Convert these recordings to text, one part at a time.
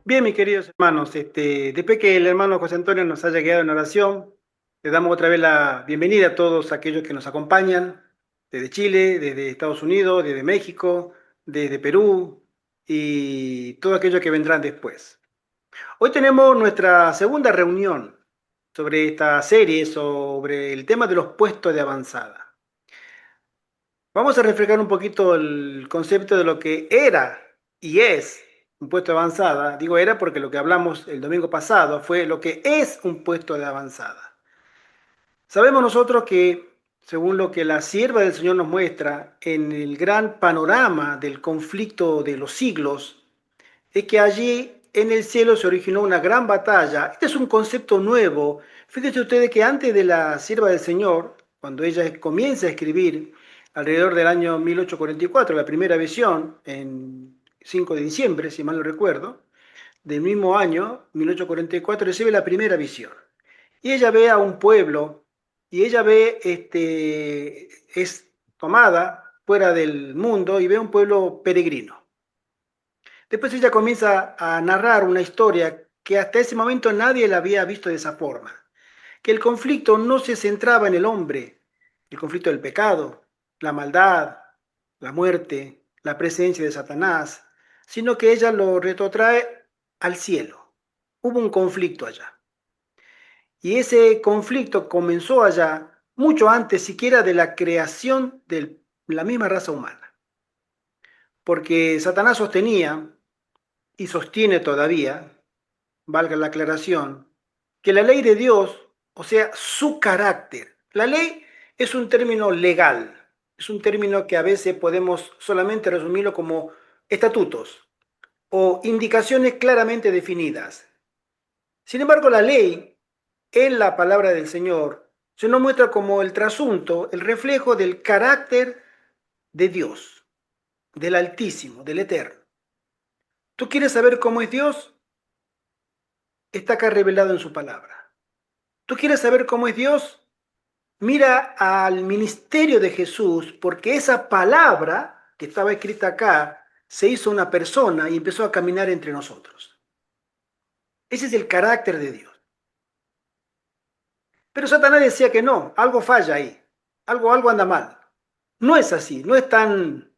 Bien, mis queridos hermanos, después que el hermano José Antonio nos haya guiado en oración, le damos otra vez la bienvenida a todos aquellos que nos acompañan desde Chile, desde Estados Unidos, desde México, desde Perú y todos aquellos que vendrán después. Hoy tenemos nuestra segunda reunión sobre esta serie, sobre el tema de los puestos de avanzada. Vamos a refrescar un poquito el concepto de lo que era y es un puesto de avanzada. Digo era porque lo que hablamos el domingo pasado fue lo que es un puesto de avanzada. Sabemos nosotros que, según lo que la sierva del Señor nos muestra en el gran panorama del conflicto de los siglos, es que allí en el cielo se originó una gran batalla. Este es un concepto nuevo. Fíjense ustedes que antes de la sierva del Señor, cuando ella comienza a escribir alrededor del año 1844, la primera visión, en 5 de diciembre, si mal no recuerdo, del mismo año, 1844, recibe la primera visión. Y ella ve a un pueblo, y ella ve, es tomada fuera del mundo y ve un pueblo peregrino. Después ella comienza a narrar una historia que hasta ese momento nadie la había visto de esa forma, que el conflicto no se centraba en el hombre, el conflicto del pecado, la maldad, la muerte, la presencia de Satanás, sino que ella lo retrotrae al cielo. Hubo un conflicto allá. Y ese conflicto comenzó allá mucho antes siquiera de la creación de la misma raza humana. Porque Satanás sostenía y sostiene todavía, valga la aclaración, que la ley de Dios, o sea, su carácter, la ley es un término legal, es un término que a veces podemos solamente resumirlo como estatutos o indicaciones claramente definidas. Sin embargo, la ley en la palabra del Señor se nos muestra como el trasunto, el reflejo del carácter de Dios, del Altísimo, del Eterno. ¿Tú quieres saber cómo es Dios? Está acá revelado en su palabra. ¿Tú quieres saber cómo es Dios? Mira al ministerio de Jesús, porque esa palabra que estaba escrita acá se hizo una persona y empezó a caminar entre nosotros. Ese es el carácter de Dios. Pero Satanás decía que no, algo falla ahí, algo anda mal. No es así, no es tan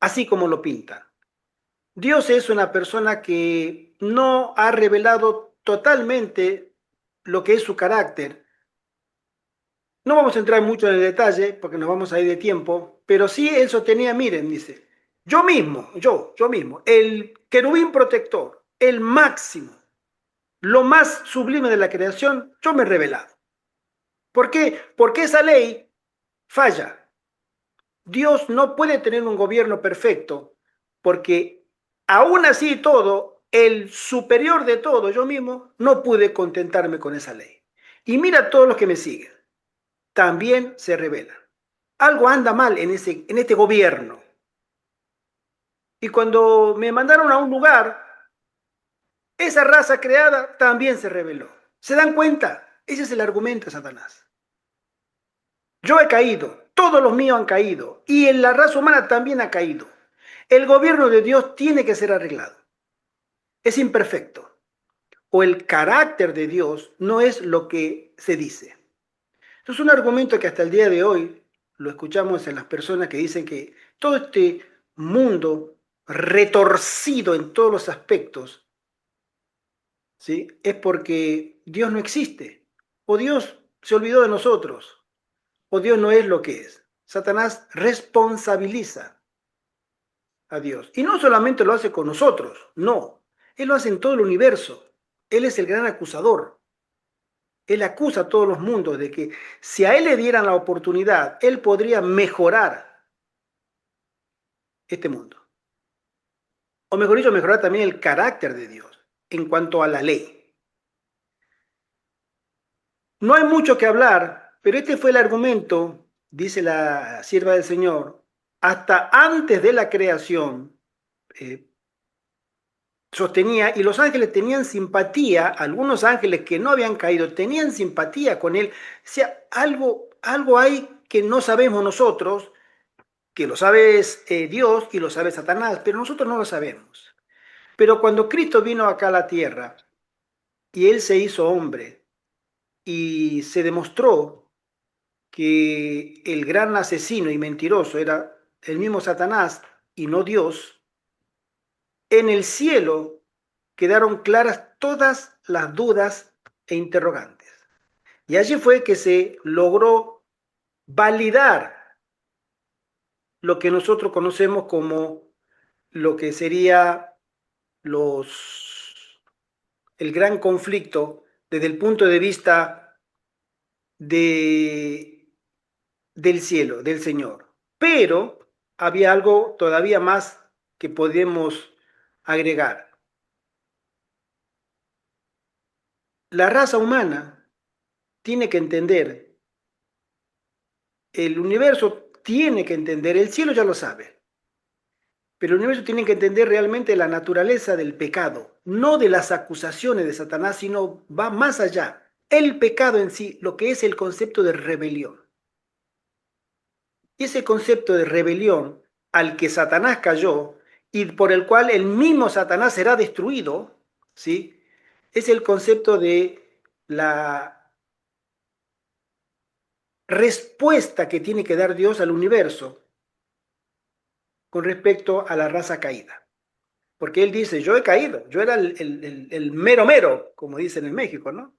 así como lo pintan. Dios es una persona que no ha revelado totalmente lo que es su carácter. No vamos a entrar mucho en el detalle porque nos vamos a ir de tiempo, pero sí él sostenía, miren, dice, yo mismo, el querubín protector, el máximo, lo más sublime de la creación, yo me he revelado. ¿Por qué? Porque esa ley falla. Dios no puede tener un gobierno perfecto porque aún así todo, el superior de todo, yo mismo, no pude contentarme con esa ley. Y mira todos los que me siguen, también se rebelan. Algo anda mal en este gobierno. Y cuando me mandaron a un lugar, esa raza creada también se rebeló. ¿Se dan cuenta? Ese es el argumento de Satanás. Yo he caído, todos los míos han caído, y en la raza humana también ha caído. El gobierno de Dios tiene que ser arreglado. Es imperfecto. O el carácter de Dios no es lo que se dice. Esto es un argumento que hasta el día de hoy lo escuchamos en las personas que dicen que todo este mundo retorcido en todos los aspectos, ¿sí? Es porque Dios no existe, o Dios se olvidó de nosotros, o Dios no es lo que es. Satanás responsabiliza a Dios. Y no solamente lo hace con nosotros, no. Él lo hace en todo el universo. Él es el gran acusador. Él acusa a todos los mundos de que si a él le dieran la oportunidad, él podría mejorar este mundo. O mejor dicho, mejorar también el carácter de Dios en cuanto a la ley. No hay mucho que hablar, pero este fue el argumento, dice la sierva del Señor, hasta antes de la creación, eh, sostenía, y los ángeles tenían simpatía, algunos ángeles que no habían caído, tenían simpatía con él. O sea, algo hay que no sabemos nosotros, que lo sabe Dios y lo sabe Satanás, pero nosotros no lo sabemos. Pero cuando Cristo vino acá a la tierra y Él se hizo hombre y se demostró que el gran asesino y mentiroso era el mismo Satanás y no Dios, en el cielo quedaron claras todas las dudas e interrogantes. Y allí fue que se logró validar lo que nosotros conocemos como lo que sería el gran conflicto desde el punto de vista de, del cielo, del Señor. Pero había algo todavía más que podemos agregar. La raza humana tiene que entender, el universo tiene que entender, el cielo ya lo sabe, pero el universo tiene que entender realmente la naturaleza del pecado, no de las acusaciones de Satanás, sino va más allá. El pecado en sí, lo que es el concepto de rebelión. Y ese concepto de rebelión al que Satanás cayó y por el cual el mismo Satanás será destruido, ¿sí? Es el concepto de la respuesta que tiene que dar Dios al universo con respecto a la raza caída. Porque él dice, yo he caído, yo era el mero mero, como dicen en México, ¿no?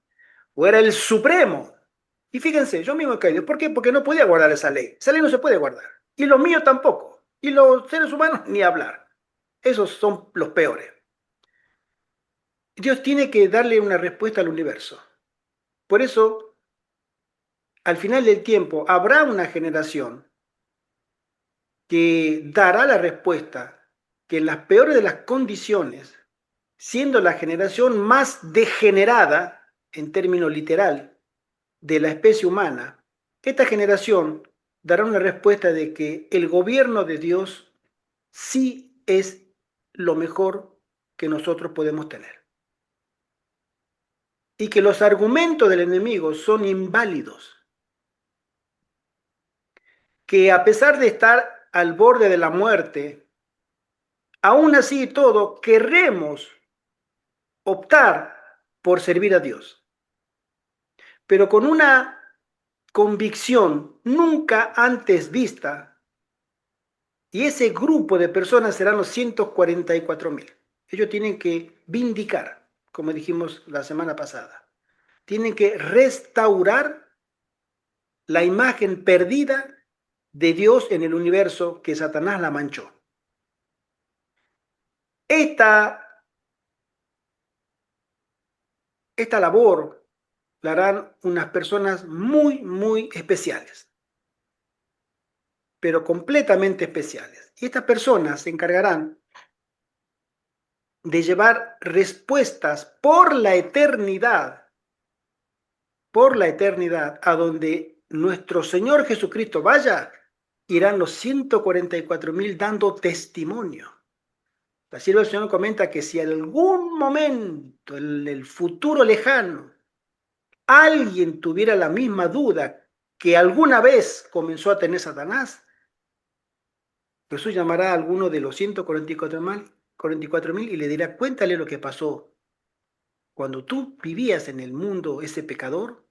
O era el supremo. Y fíjense, yo mismo he caído. ¿Por qué? Porque no podía guardar esa ley. Esa ley no se puede guardar. Y lo mío tampoco. Y los seres humanos ni hablar. Esos son los peores. Dios tiene que darle una respuesta al universo. Por eso, al final del tiempo, habrá una generación que dará la respuesta que en las peores de las condiciones, siendo la generación más degenerada, en términos literal, de la especie humana, esta generación dará una respuesta de que el gobierno de Dios sí es lo mejor que nosotros podemos tener. Y que los argumentos del enemigo son inválidos. Que a pesar de estar al borde de la muerte, aún así y todo, querremos optar por servir a Dios. Pero con una convicción nunca antes vista. Y ese grupo de personas serán los 144.000. Ellos tienen que vindicar, como dijimos la semana pasada. Tienen que restaurar la imagen perdida de Dios en el universo que Satanás la manchó. Esta labor la harán unas personas muy, muy especiales, pero completamente especiales. Y estas personas se encargarán de llevar respuestas por la eternidad, a donde nuestro Señor Jesucristo vaya, irán los 144.000 dando testimonio. La sierva del Señor comenta que si en algún momento, en el futuro lejano, alguien tuviera la misma duda que alguna vez comenzó a tener Satanás, Jesús llamará a alguno de los 144.000 y le dirá, cuéntale lo que pasó cuando tú vivías en el mundo ese pecador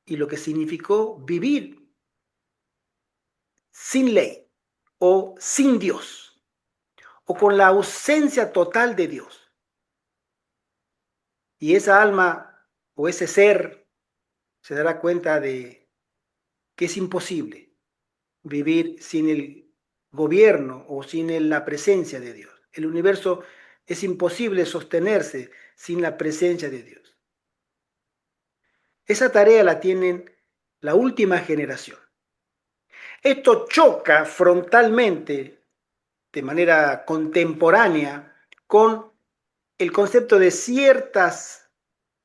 y lo que significó vivir sin ley o sin Dios o con la ausencia total de Dios. Y esa alma o ese ser se dará cuenta de que es imposible vivir sin el gobierno o sin la presencia de Dios. El universo es imposible sostenerse sin la presencia de Dios. Esa tarea la tienen la última generación. Esto choca frontalmente, de manera contemporánea, con el concepto de ciertas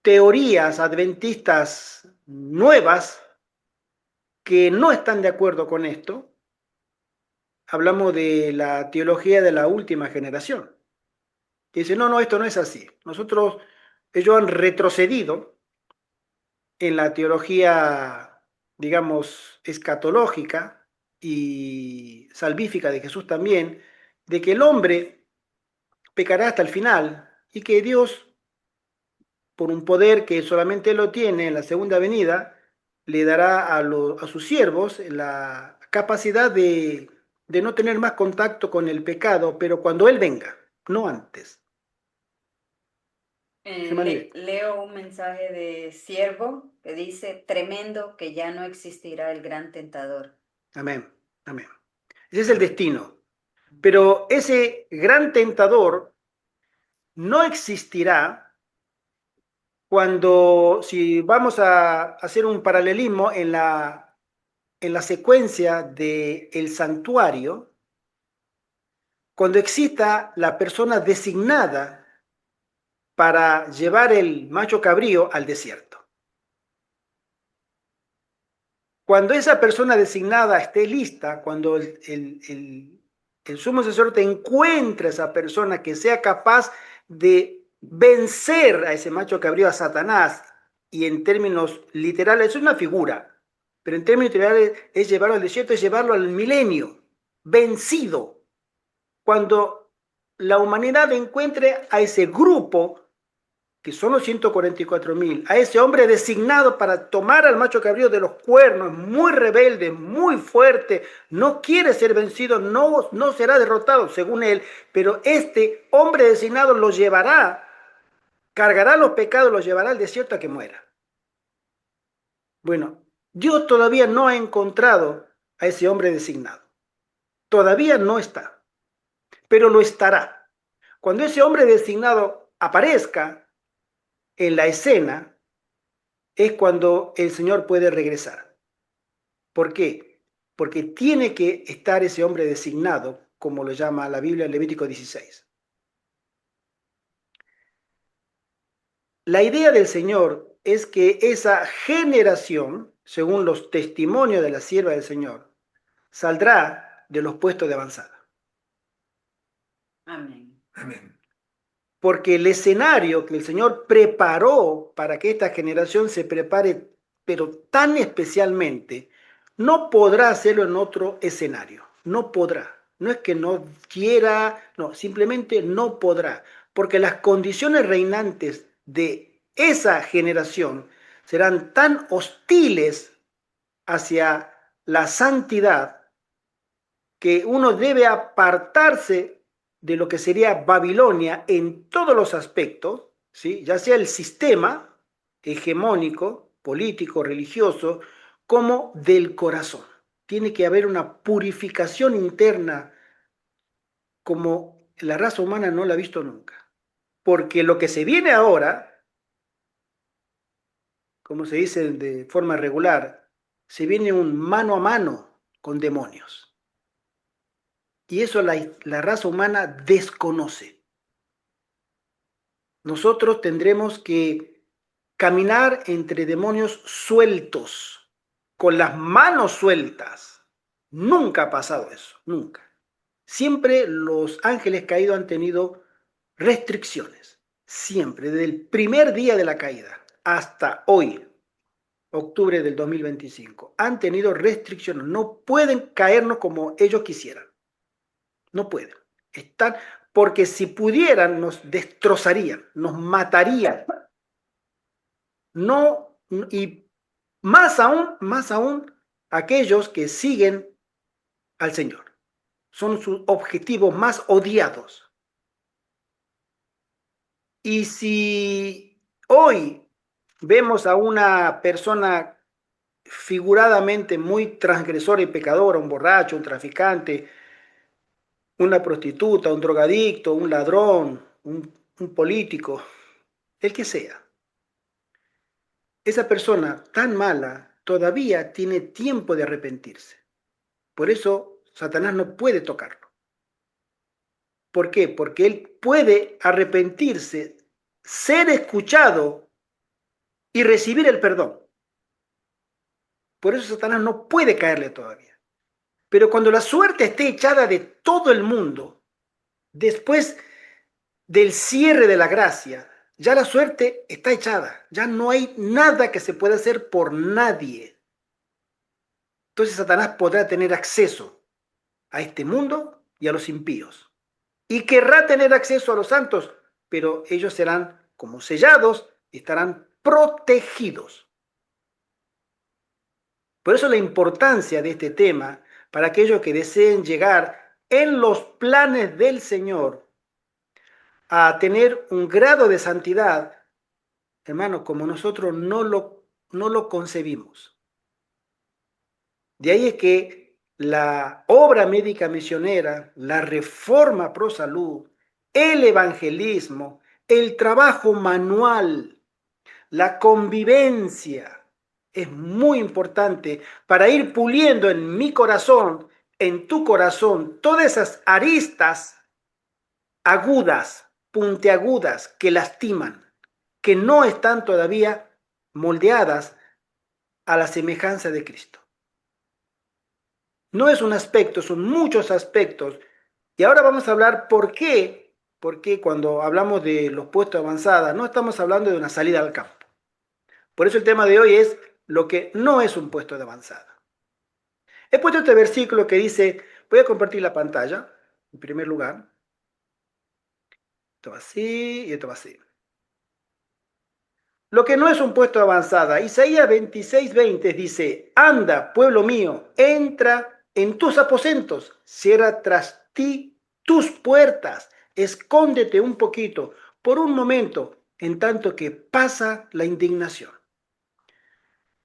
teorías adventistas nuevas que no están de acuerdo con esto. Hablamos de la teología de la última generación, que dice, no, esto no es así. Ellos han retrocedido en la teología, digamos, escatológica y salvífica de Jesús también, de que el hombre pecará hasta el final y que Dios, por un poder que solamente Él lo tiene en la segunda venida, le dará a sus siervos la capacidad de no tener más contacto con el pecado, pero cuando Él venga, no antes. Hermano Ivette. Leo un mensaje de siervo que dice, tremendo que ya no existirá el gran tentador. Amén, amén. Ese es el destino. Pero ese gran tentador no existirá cuando, si vamos a hacer un paralelismo en la secuencia del santuario, cuando exista la persona designada para llevar el macho cabrío al desierto. Cuando esa persona designada esté lista, cuando el sumo sacerdote encuentre a esa persona que sea capaz de vencer a ese macho cabrío, a Satanás, y en términos literales es una figura, pero en términos literales es llevarlo al desierto, es llevarlo al milenio, vencido. Cuando la humanidad encuentre a ese grupo, que son los 144.000, a ese hombre designado para tomar al macho cabrío de los cuernos, muy rebelde, muy fuerte, no quiere ser vencido, no será derrotado según él, pero este hombre designado lo llevará, cargará los pecados, los llevará al desierto a que muera. Bueno, Dios todavía no ha encontrado a ese hombre designado. Todavía no está, pero lo estará. Cuando ese hombre designado aparezca en la escena, es cuando el Señor puede regresar. ¿Por qué? Porque tiene que estar ese hombre designado, como lo llama la Biblia en Levítico 16. La idea del Señor es que esa generación, según los testimonios de la sierva del Señor, saldrá de los puestos de avanzada. Amén. Amén. Porque el escenario que el Señor preparó para que esta generación se prepare, pero tan especialmente, no podrá hacerlo en otro escenario. No podrá. No es que no quiera, no, simplemente no podrá. Porque las condiciones reinantes de esa generación serán tan hostiles hacia la santidad que uno debe apartarse de lo que sería Babilonia en todos los aspectos, ¿sí? Ya sea el sistema hegemónico, político, religioso, como del corazón. Tiene que haber una purificación interna como la raza humana no la ha visto nunca. Porque lo que se viene ahora, como se dice de forma regular, se viene un mano a mano con demonios. Y eso la raza humana desconoce. Nosotros tendremos que caminar entre demonios sueltos, con las manos sueltas. Nunca ha pasado eso, nunca. Siempre los ángeles caídos han tenido restricciones, siempre, desde el primer día de la caída hasta hoy, octubre del 2025, han tenido restricciones, no pueden caernos como ellos quisieran. No pueden. Están, porque si pudieran nos destrozarían, nos matarían. No, y más aún, aquellos que siguen al Señor. Son sus objetivos más odiados. Y si hoy vemos a una persona figuradamente muy transgresora y pecadora, un borracho, un traficante, una prostituta, un drogadicto, un ladrón, un político, el que sea. Esa persona tan mala todavía tiene tiempo de arrepentirse. Por eso Satanás no puede tocarlo. ¿Por qué? Porque él puede arrepentirse, ser escuchado y recibir el perdón. Por eso Satanás no puede caerle todavía. Pero cuando la suerte esté echada de todo el mundo, después del cierre de la gracia, ya la suerte está echada, ya no hay nada que se pueda hacer por nadie. Entonces Satanás podrá tener acceso a este mundo y a los impíos. y querrá tener acceso a los santos, pero ellos serán como sellados y estarán protegidos. Por eso la importancia de este tema para aquellos que deseen llegar en los planes del Señor a tener un grado de santidad, hermano, como nosotros no lo concebimos. De ahí es que la obra médica misionera, la reforma pro salud, el evangelismo, el trabajo manual, la convivencia, es muy importante para ir puliendo en mi corazón, en tu corazón, todas esas aristas agudas, puntiagudas, que lastiman, que no están todavía moldeadas a la semejanza de Cristo. No es un aspecto, son muchos aspectos. Y ahora vamos a hablar por qué cuando hablamos de los puestos de avanzada no estamos hablando de una salida al campo. Por eso el tema de hoy es lo que no es un puesto de avanzada. He puesto este versículo que dice, voy a compartir la pantalla, en primer lugar. Esto va así y esto va así. Lo que no es un puesto de avanzada. Isaías 26:20 dice, anda, pueblo mío, entra en tus aposentos, cierra tras ti tus puertas, escóndete un poquito, por un momento, en tanto que pasa la indignación.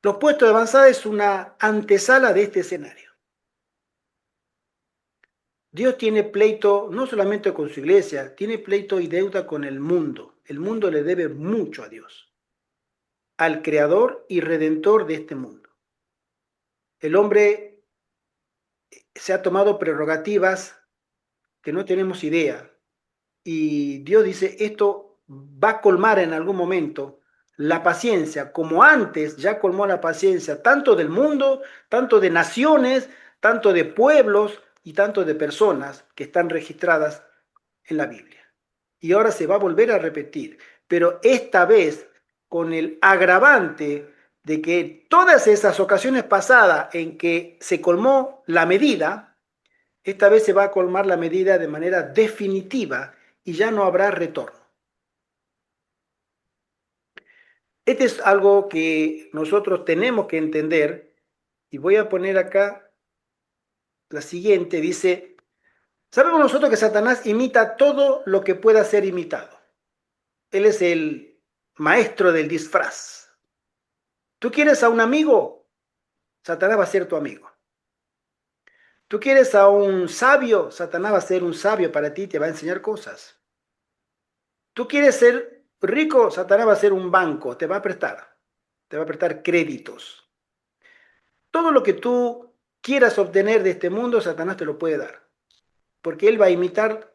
Los puestos de avanzada es una antesala de este escenario. Dios tiene pleito no solamente con su iglesia, tiene pleito y deuda con el mundo. El mundo le debe mucho a Dios, al creador y redentor de este mundo. El hombre se ha tomado prerrogativas que no tenemos idea. Y Dios dice, esto va a colmar en algún momento la paciencia, como antes ya colmó la paciencia, tanto del mundo, tanto de naciones, tanto de pueblos y tanto de personas que están registradas en la Biblia. Y ahora se va a volver a repetir, pero esta vez con el agravante de que todas esas ocasiones pasadas en que se colmó la medida, esta vez se va a colmar la medida de manera definitiva y ya no habrá retorno. Este es algo que nosotros tenemos que entender y voy a poner acá la siguiente, dice, sabemos nosotros que Satanás imita todo lo que pueda ser imitado. Él es el maestro del disfraz. ¿Tú quieres a un amigo? Satanás va a ser tu amigo. ¿Tú quieres a un sabio? Satanás va a ser un sabio para ti, te va a enseñar cosas. ¿Tú quieres ser rico? Satanás va a ser un banco, te va a prestar créditos. Todo lo que tú quieras obtener de este mundo, Satanás te lo puede dar, porque él va a imitar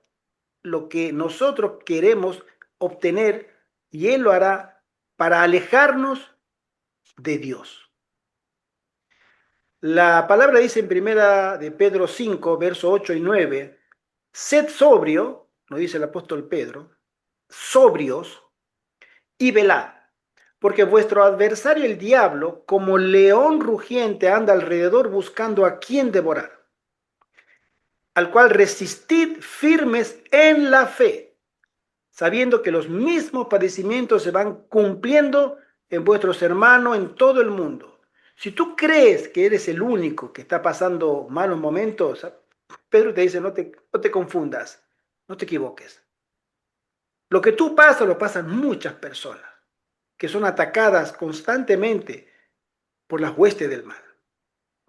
lo que nosotros queremos obtener y él lo hará para alejarnos de Dios. La palabra dice en primera de Pedro 5, verso 8 y 9, sed sobrio, nos dice el apóstol Pedro, sobrios y velad, porque vuestro adversario el diablo, como león rugiente, anda alrededor buscando a quien devorar, al cual resistid firmes en la fe, sabiendo que los mismos padecimientos se van cumpliendo en vuestros hermanos en todo el mundo. Si tú crees que eres el único que está pasando malos momentos, Pedro te dice, no te confundas, no te equivoques. Lo que tú pasas, lo pasan muchas personas que son atacadas constantemente por las huestes del mal.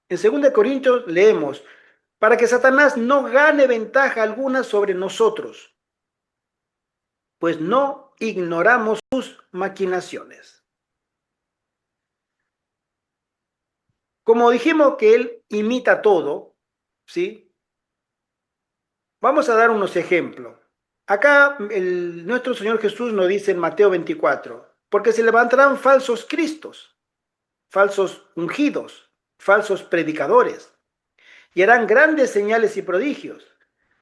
En 2 Corintios leemos, para que Satanás no gane ventaja alguna sobre nosotros, pues no ignoramos sus maquinaciones. Como dijimos que él imita todo, ¿sí? Vamos a dar unos ejemplos. Acá nuestro Señor Jesús nos dice en Mateo 24, porque se levantarán falsos cristos, falsos ungidos, falsos predicadores, y harán grandes señales y prodigios,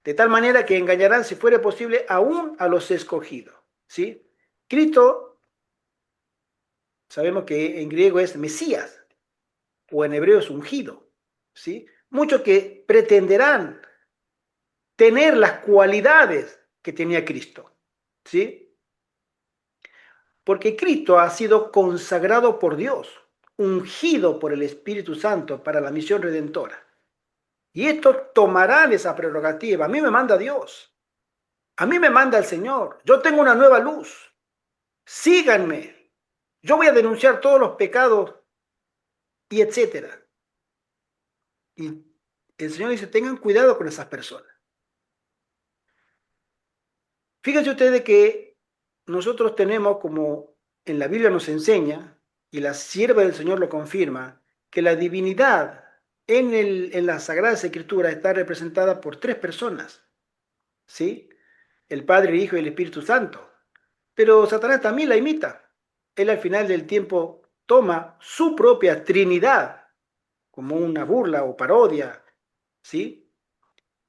de tal manera que engañarán, si fuere posible, aún a los escogidos. ¿Sí? Cristo, sabemos que en griego es Mesías, o en hebreo es ungido. ¿Sí? Muchos que pretenderán tener las cualidades que tenía Cristo, ¿sí? Porque Cristo ha sido consagrado por Dios, ungido por el Espíritu Santo para la misión redentora. Y estos tomarán esa prerrogativa. A mí me manda Dios. A mí me manda el Señor. Yo tengo una nueva luz. Síganme. Yo voy a denunciar todos los pecados y etcétera. Y el Señor dice, tengan cuidado con esas personas. Fíjense ustedes que nosotros tenemos, como en la Biblia nos enseña, y la sierva del Señor lo confirma, que la divinidad en la Sagrada Escritura está representada por tres personas, ¿sí? El Padre, el Hijo y el Espíritu Santo. Pero Satanás también la imita. Él al final del tiempo toma su propia Trinidad como una burla o parodia, ¿sí?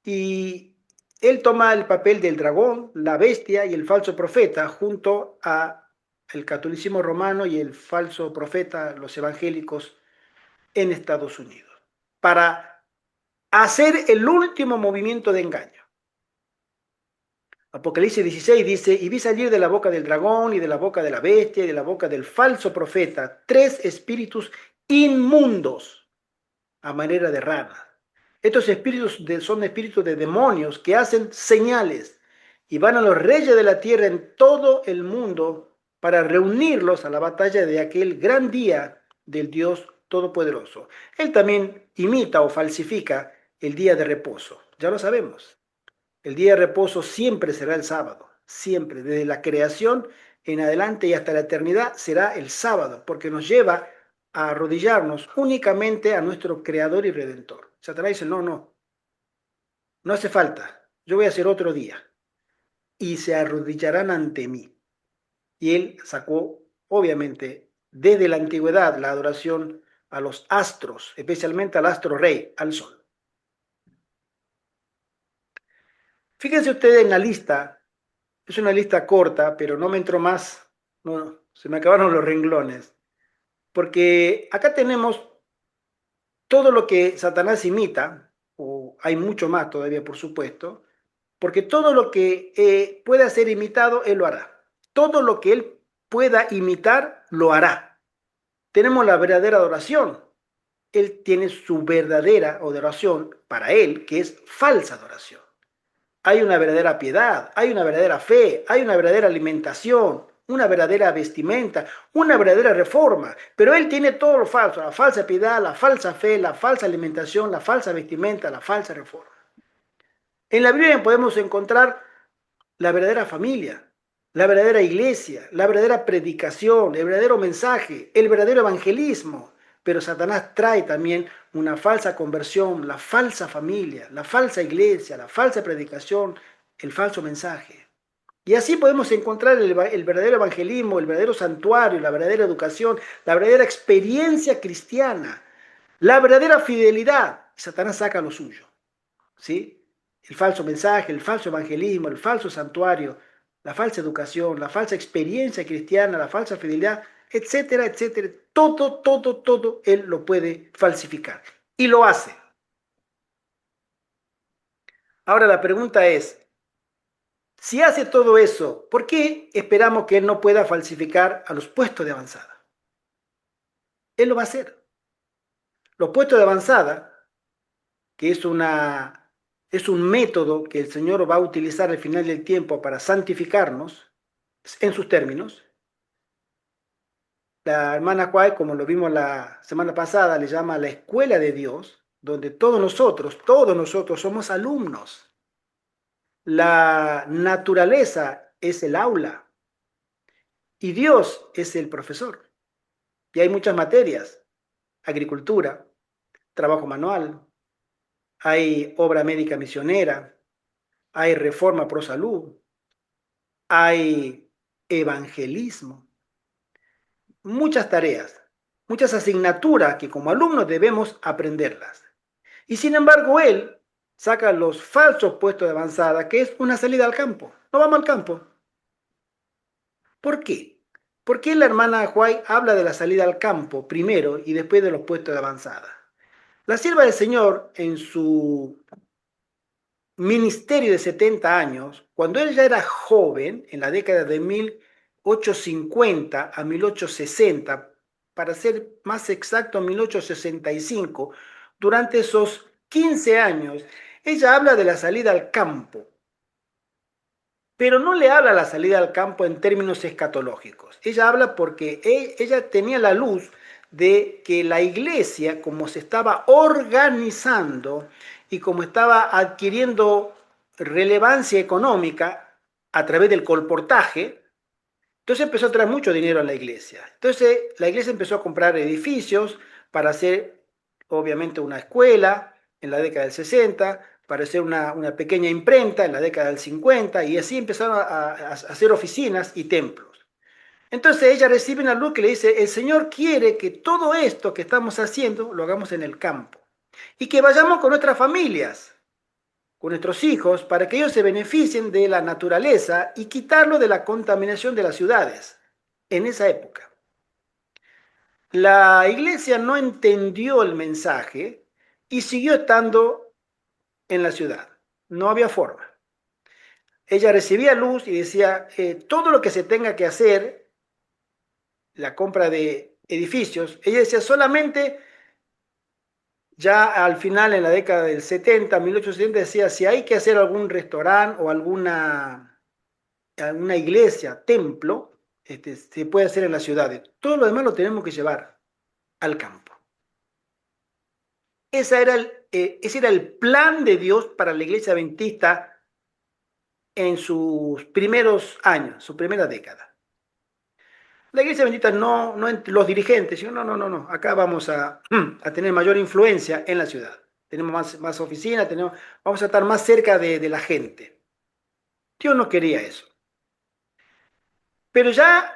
Y él toma el papel del dragón, la bestia y el falso profeta junto a el catolicismo romano y el falso profeta, los evangélicos en Estados Unidos, para hacer el último movimiento de engaño. Apocalipsis 16 dice, y vi salir de la boca del dragón y de la boca de la bestia y de la boca del falso profeta tres espíritus inmundos a manera de rana. Estos espíritus son espíritus de demonios que hacen señales y van a los reyes de la tierra en todo el mundo para reunirlos a la batalla de aquel gran día del Dios Todopoderoso. Él también imita o falsifica el día de reposo, ya lo sabemos. El día de reposo siempre será el sábado, siempre, desde la creación en adelante y hasta la eternidad será el sábado, porque nos lleva a arrodillarnos únicamente a nuestro Creador y Redentor. Satanás dice, no, no, no hace falta, yo voy a hacer otro día. Y se arrodillarán ante mí. Y él sacó, obviamente, desde la antigüedad la adoración a los astros, especialmente al astro rey, al sol. Fíjense ustedes en la lista, es una lista corta, pero no me entró más, no, se me acabaron los renglones, porque acá tenemos todo lo que Satanás imita, o hay mucho más todavía, por supuesto, porque todo lo que pueda ser imitado, él lo hará. Todo lo que él pueda imitar, lo hará. Tenemos la verdadera adoración. Él tiene su verdadera adoración para él, que es falsa adoración. Hay una verdadera piedad, hay una verdadera fe, hay una verdadera alimentación, una verdadera vestimenta, una verdadera reforma. Pero él tiene todo lo falso, la falsa piedad, la falsa fe, la falsa alimentación, la falsa vestimenta, la falsa reforma. En la Biblia podemos encontrar la verdadera familia, la verdadera iglesia, la verdadera predicación, el verdadero mensaje, el verdadero evangelismo. Pero Satanás trae también una falsa conversión, la falsa familia, la falsa iglesia, la falsa predicación, el falso mensaje. Y así podemos encontrar el verdadero evangelismo, el verdadero santuario, la verdadera educación, la verdadera experiencia cristiana, la verdadera fidelidad. Y Satanás saca lo suyo, ¿sí? El falso mensaje, el falso evangelismo, el falso santuario, la falsa educación, la falsa experiencia cristiana, la falsa fidelidad, etcétera, etcétera. Todo, él lo puede falsificar. Y lo hace. Ahora la pregunta es, si hace todo eso, ¿por qué esperamos que él no pueda falsificar a los puestos de avanzada? Él lo va a hacer. Los puestos de avanzada, que es un método que el Señor va a utilizar al final del tiempo para santificarnos, en sus términos. La hermana White, como lo vimos la semana pasada, le llama la escuela de Dios, donde todos nosotros somos alumnos. La naturaleza es el aula y Dios es el profesor. Y hay muchas materias, agricultura, trabajo manual, hay obra médica misionera, hay reforma pro salud, hay evangelismo, muchas tareas, muchas asignaturas que como alumnos debemos aprenderlas. Y sin embargo, él saca los falsos puestos de avanzada, que es una salida al campo. No vamos al campo. ¿Por qué? ¿Por qué la hermana White habla de la salida al campo primero y después de los puestos de avanzada? La sierva del Señor, en su ministerio de 70 años, cuando él ya era joven, en la década de 1850 a 1860, para ser más exacto, 1865, durante esos 15 años, ella habla de la salida al campo, pero no le habla la salida al campo en términos escatológicos. Ella habla porque ella tenía la luz de que la iglesia, como se estaba organizando y como estaba adquiriendo relevancia económica a través del colportaje, entonces empezó a traer mucho dinero a la iglesia. Entonces la iglesia empezó a comprar edificios para hacer, obviamente, una escuela en la década del 60, para hacer una pequeña imprenta en la década del 50, y así empezaron a hacer oficinas y templos. Entonces ella recibe una luz que le dice, el Señor quiere que todo esto que estamos haciendo lo hagamos en el campo y que vayamos con nuestras familias, con nuestros hijos, para que ellos se beneficien de la naturaleza y quitarlo de la contaminación de las ciudades en esa época. La iglesia no entendió el mensaje y siguió estando en la ciudad. No había forma. Ella recibía luz y decía, todo lo que se tenga que hacer, la compra de edificios, ella decía solamente, ya al final, en la década del 70, 1870, decía, si hay que hacer algún restaurante o alguna iglesia, templo, se puede hacer en las ciudades. Todo lo demás lo tenemos que llevar al campo. Ese era el plan de Dios para la iglesia adventista en sus primeros años, su primera década. La iglesia adventista no los dirigentes, sino no, acá vamos a tener mayor influencia en la ciudad. Tenemos más oficinas, vamos a estar más cerca de la gente. Dios no quería eso. Pero ya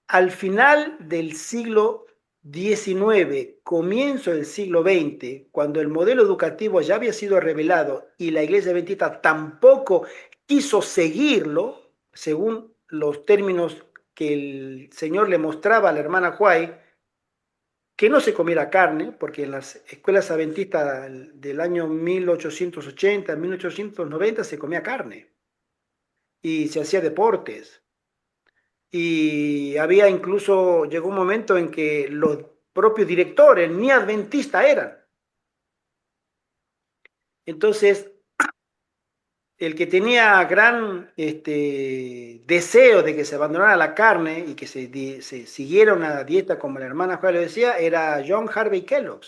al final del siglo XIX, comienzo del siglo XX, cuando el modelo educativo ya había sido revelado y la iglesia adventista tampoco quiso seguirlo, según los términos que el Señor le mostraba a la hermana White, que no se comiera carne, porque en las escuelas adventistas del año 1880, 1890 se comía carne y se hacía deportes. Y había incluso, llegó un momento en que los propios directores ni adventistas eran. Entonces, el que tenía gran deseo de que se abandonara la carne y que se siguiera una dieta como la hermana Juana lo decía, era John Harvey Kellogg,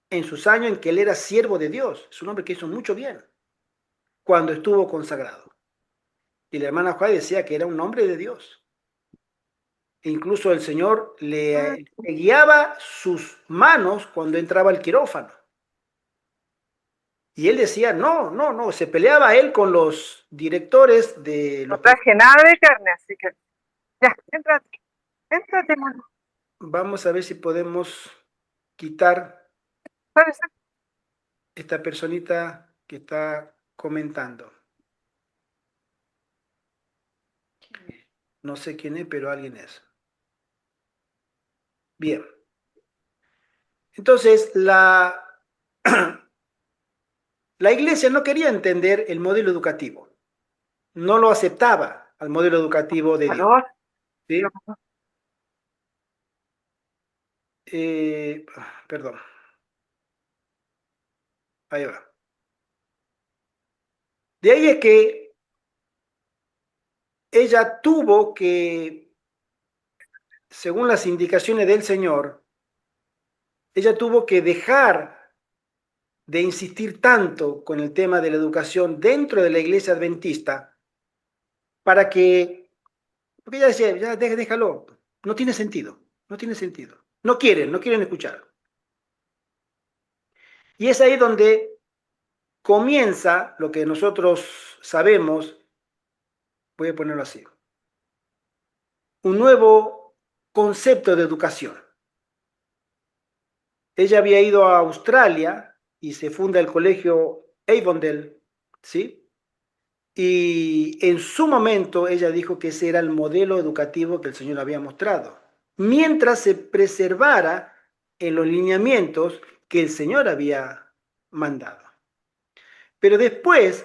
en sus años en que él era siervo de Dios. Es un hombre que hizo mucho bien cuando estuvo consagrado. Y la hermana Juana decía que era un hombre de Dios. Incluso el Señor le guiaba sus manos cuando entraba al quirófano. Y él decía, no, se peleaba él con los directores de No los... traje nada de carne, así que ya, éntrate, mono. Vamos a ver si podemos quitar ¿Sabes? esta personita que está comentando. No sé quién es, pero alguien es. Bien. Entonces, la iglesia no quería entender el modelo educativo. No lo aceptaba al modelo educativo de Dios. Calor. ¿Sí? Perdón. Ahí va. De ahí es que ella tuvo que, según las indicaciones del Señor, ella tuvo que dejar de insistir tanto con el tema de la educación dentro de la iglesia adventista para que, porque ella decía, ya déjalo, no tiene sentido, no tiene sentido. No quieren escuchar. Y es ahí donde comienza lo que nosotros sabemos, voy a ponerlo así, un nuevo concepto de educación. Ella había ido a Australia y se funda el colegio Avondale, ¿sí? Y en su momento ella dijo que ese era el modelo educativo que el Señor había mostrado, mientras se preservara en los lineamientos que el Señor había mandado. Pero después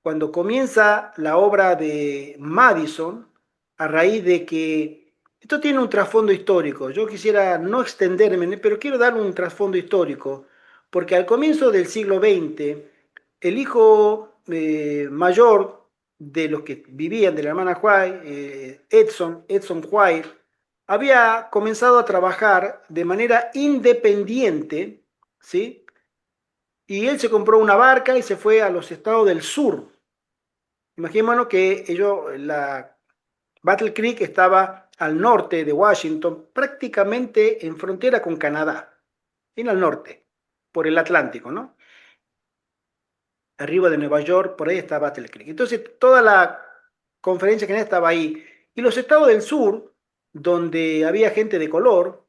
cuando comienza la obra de Madison, a raíz de que esto tiene un trasfondo histórico. Yo quisiera no extenderme, pero quiero dar un trasfondo histórico, porque al comienzo del siglo XX, el hijo mayor de los que vivían de la hermana White, Edson White, había comenzado a trabajar de manera independiente, ¿sí? Y él se compró una barca y se fue a los estados del sur. Imaginémonos que la Battle Creek estaba al norte de Washington, prácticamente en frontera con Canadá, en el norte, por el Atlántico, ¿no? Arriba de Nueva York, por ahí está Battle Creek. Entonces, toda la conferencia general estaba ahí. Y los estados del sur, donde había gente de color,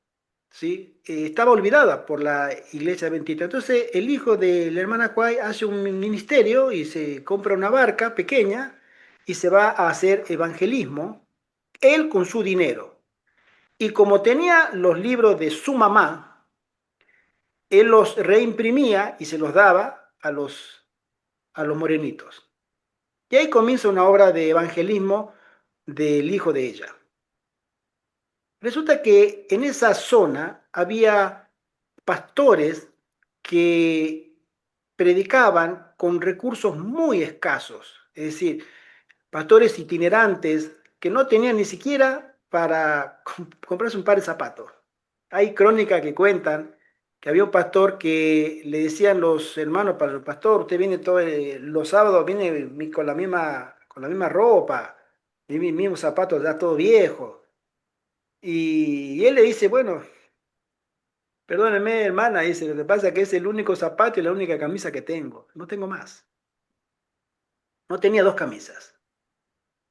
¿sí? Estaba olvidada por la iglesia adventista. Entonces, el hijo de la hermana White hace un ministerio y se compra una barca pequeña y se va a hacer evangelismo, él con su dinero. Y como tenía los libros de su mamá, él los reimprimía y se los daba a los morenitos. Y ahí comienza una obra de evangelismo del hijo de ella. Resulta que en esa zona había pastores que predicaban con recursos muy escasos, es decir, pastores itinerantes que no tenían ni siquiera para comprarse un par de zapatos. Hay crónicas que cuentan que había un pastor que le decían los hermanos para el pastor, usted viene todos los sábados, viene con la misma ropa, y mis mismos zapatos ya todo viejo. Y él le dice, bueno, perdóneme hermana, dice, lo que pasa es que es el único zapato y la única camisa que tengo, no tengo más. No tenía dos camisas.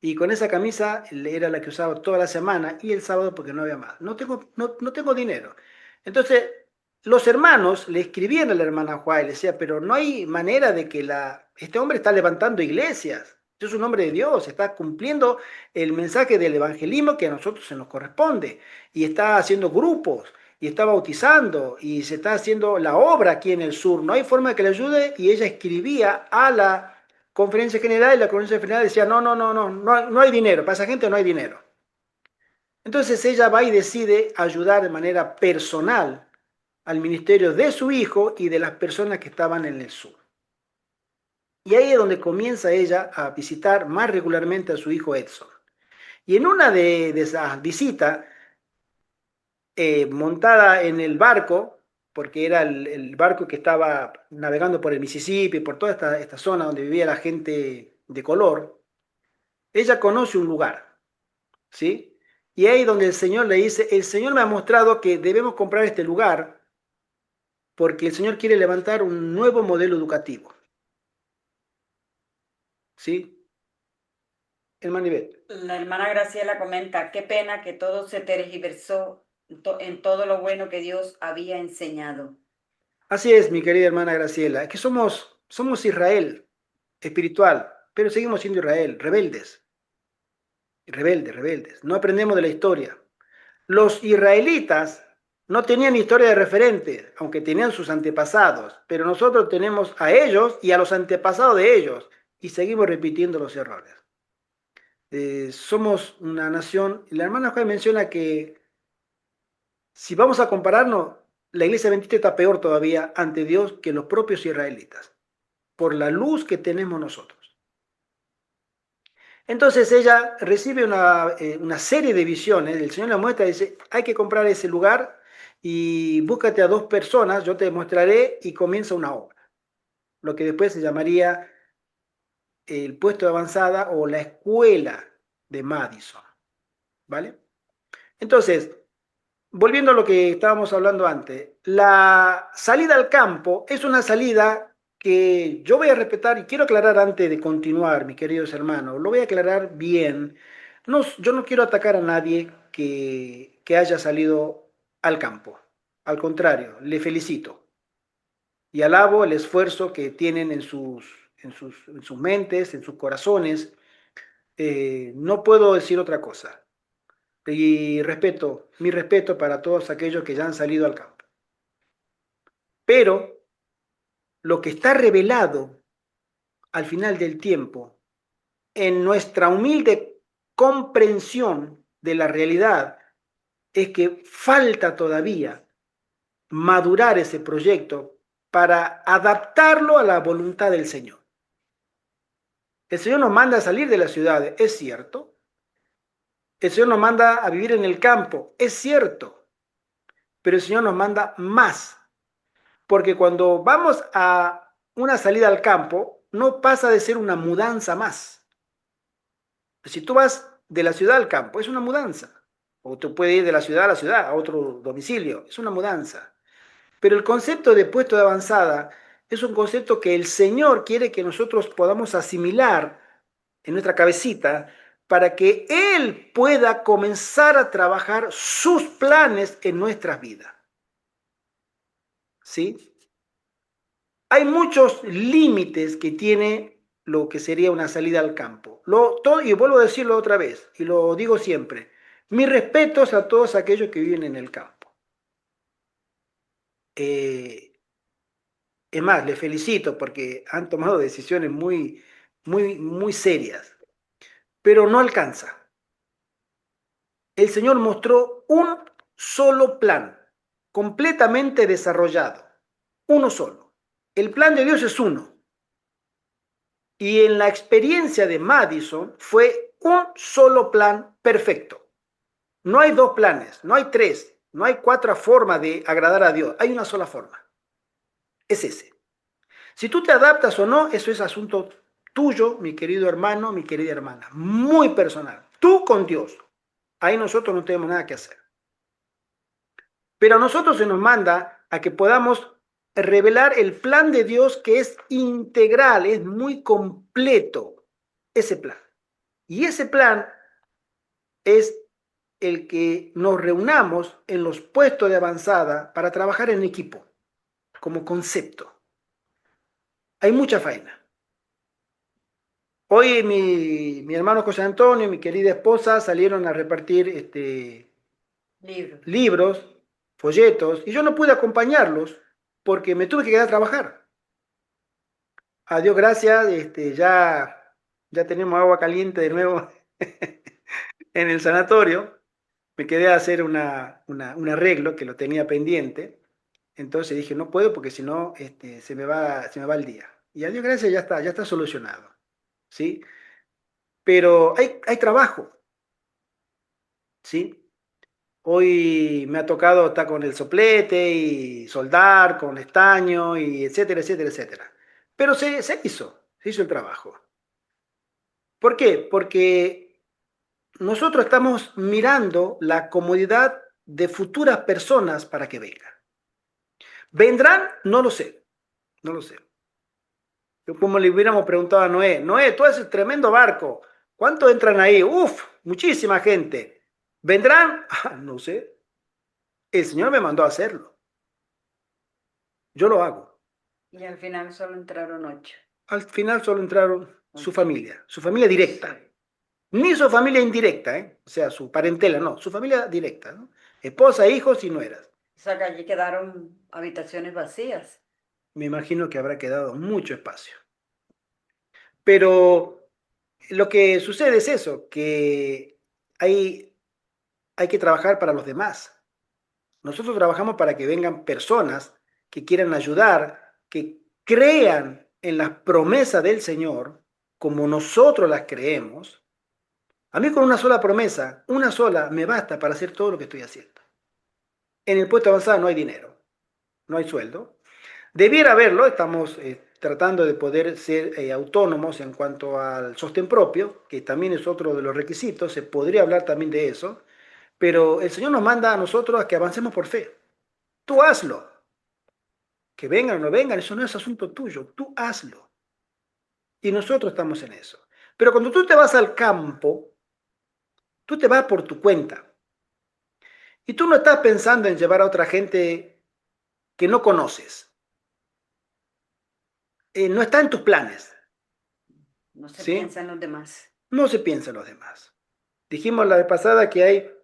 Y con esa camisa era la que usaba toda la semana y el sábado porque no había más. No tengo dinero. Entonces, los hermanos le escribían a la hermana Juárez, le decía, pero no hay manera de que este hombre está levantando iglesias. Es un hombre de Dios, está cumpliendo el mensaje del evangelismo que a nosotros se nos corresponde. Y está haciendo grupos, y está bautizando, y se está haciendo la obra aquí en el sur. No hay forma de que le ayude, y ella escribía a la conferencia general y la conferencia general decía, no hay dinero, para esa gente no hay dinero. Entonces ella va y decide ayudar de manera personal al ministerio de su hijo y de las personas que estaban en el sur. Y ahí es donde comienza ella a visitar más regularmente a su hijo Edson. Y en una de esas visitas, montada en el barco, porque era el barco que estaba navegando por el Mississippi, por toda esta zona donde vivía la gente de color, ella conoce un lugar, ¿sí? Y ahí donde el Señor le dice, el Señor me ha mostrado que debemos comprar este lugar porque el Señor quiere levantar un nuevo modelo educativo, ¿sí? Hermano Ivette. La hermana Graciela comenta, qué pena que todo se tergiversó en todo lo bueno que Dios había enseñado. Así es, mi querida hermana Graciela, es que somos Israel espiritual, pero seguimos siendo Israel, rebeldes, no aprendemos de la historia. Los israelitas no tenían historia de referente, aunque tenían sus antepasados, pero nosotros tenemos a ellos y a los antepasados de ellos y seguimos repitiendo los errores. Somos una nación, y la hermana Juan menciona que si vamos a compararnos, la iglesia adventista está peor todavía ante Dios que los propios israelitas, por la luz que tenemos nosotros. Entonces ella recibe una serie de visiones, el Señor la muestra y dice, hay que comprar ese lugar y búscate a dos personas, yo te mostraré y comienza una obra, lo que después se llamaría el puesto de avanzada o la escuela de Madison, ¿vale? Entonces, volviendo a lo que estábamos hablando antes, la salida al campo es una salida que yo voy a respetar y quiero aclarar antes de continuar, mis queridos hermanos, lo voy a aclarar bien. No, yo no quiero atacar a nadie que haya salido al campo. Al contrario, le felicito y alabo el esfuerzo que tienen en sus mentes, en sus corazones. No puedo decir otra cosa. Y mi respeto para todos aquellos que ya han salido al campo. Pero lo que está revelado al final del tiempo, en nuestra humilde comprensión de la realidad, es que falta todavía madurar ese proyecto para adaptarlo a la voluntad del Señor. El Señor nos manda a salir de las ciudades, es cierto. El Señor nos manda a vivir en el campo, es cierto. Pero el Señor nos manda más. Porque cuando vamos a una salida al campo, no pasa de ser una mudanza más. Si tú vas de la ciudad al campo, es una mudanza. O tú puedes ir de la ciudad a la ciudad, a otro domicilio, es una mudanza. Pero el concepto de puesto de avanzada es un concepto que el Señor quiere que nosotros podamos asimilar en nuestra cabecita para que Él pueda comenzar a trabajar sus planes en nuestras vidas. ¿Sí? Hay muchos límites que tiene lo que sería una salida al campo. Y vuelvo a decirlo otra vez, y lo digo siempre, mis respetos a todos aquellos que viven en el campo. Es más, les felicito porque han tomado decisiones muy serias, pero no alcanza. El Señor mostró un solo plan, completamente desarrollado, uno solo. El plan de Dios es uno. Y en la experiencia de Madison fue un solo plan perfecto. No hay dos planes, no hay tres, no hay cuatro formas de agradar a Dios, hay una sola forma. Es ese. Si tú te adaptas o no, eso es asunto tuyo, mi querido hermano, mi querida hermana, muy personal. Tú con Dios. Ahí nosotros no tenemos nada que hacer. Pero a nosotros se nos manda a que podamos revelar el plan de Dios que es integral, es muy completo, ese plan. Y ese plan es el que nos reunamos en los puestos de avanzada para trabajar en equipo, como concepto. Hay mucha faena. Hoy mi hermano José Antonio y mi querida esposa salieron a repartir libros, folletos, y yo no pude acompañarlos porque me tuve que quedar a trabajar. A Dios gracias, ya tenemos agua caliente de nuevo en el sanatorio. Me quedé a hacer un arreglo que lo tenía pendiente. Entonces dije, no puedo porque si no se me va el día. Y a Dios gracias ya está solucionado. ¿Sí? Pero hay trabajo. ¿Sí? Hoy me ha tocado estar con el soplete y soldar con estaño y etcétera, etcétera, etcétera. Pero se hizo el trabajo. ¿Por qué? Porque nosotros estamos mirando la comodidad de futuras personas para que vengan. ¿Vendrán? No lo sé, no lo sé. Como le hubiéramos preguntado a Noé, Noé, tú haces tremendo barco, ¿cuántos entran ahí? Uf, muchísima gente. ¿Vendrán? No sé. El Señor me mandó a hacerlo. Yo lo hago. Y al final solo entraron 8. Al final solo entraron su familia directa. Ni su familia indirecta, ¿eh? O sea, su parentela, no, su familia directa, ¿no? Esposa, hijos y nueras. O sea que allí quedaron habitaciones vacías. Me imagino que habrá quedado mucho espacio. Pero lo que sucede es eso, que hay que trabajar para los demás. Nosotros trabajamos para que vengan personas que quieran ayudar, que crean en las promesas del Señor, como nosotros las creemos. A mí con una sola promesa, una sola, me basta para hacer todo lo que estoy haciendo. En el puesto avanzado no hay dinero, no hay sueldo. Debiera haberlo, estamos tratando de poder ser autónomos en cuanto al sostén propio, que también es otro de los requisitos, se podría hablar también de eso, pero el Señor nos manda a nosotros a que avancemos por fe. Tú hazlo. Que vengan o no vengan, eso no es asunto tuyo, tú hazlo. Y nosotros estamos en eso. Pero cuando tú te vas al campo, tú te vas por tu cuenta. Y tú no estás pensando en llevar a otra gente que no conoces. No está en tus planes. No se ¿Sí? piensa en los demás. No se piensa en los demás. Dijimos la vez pasada que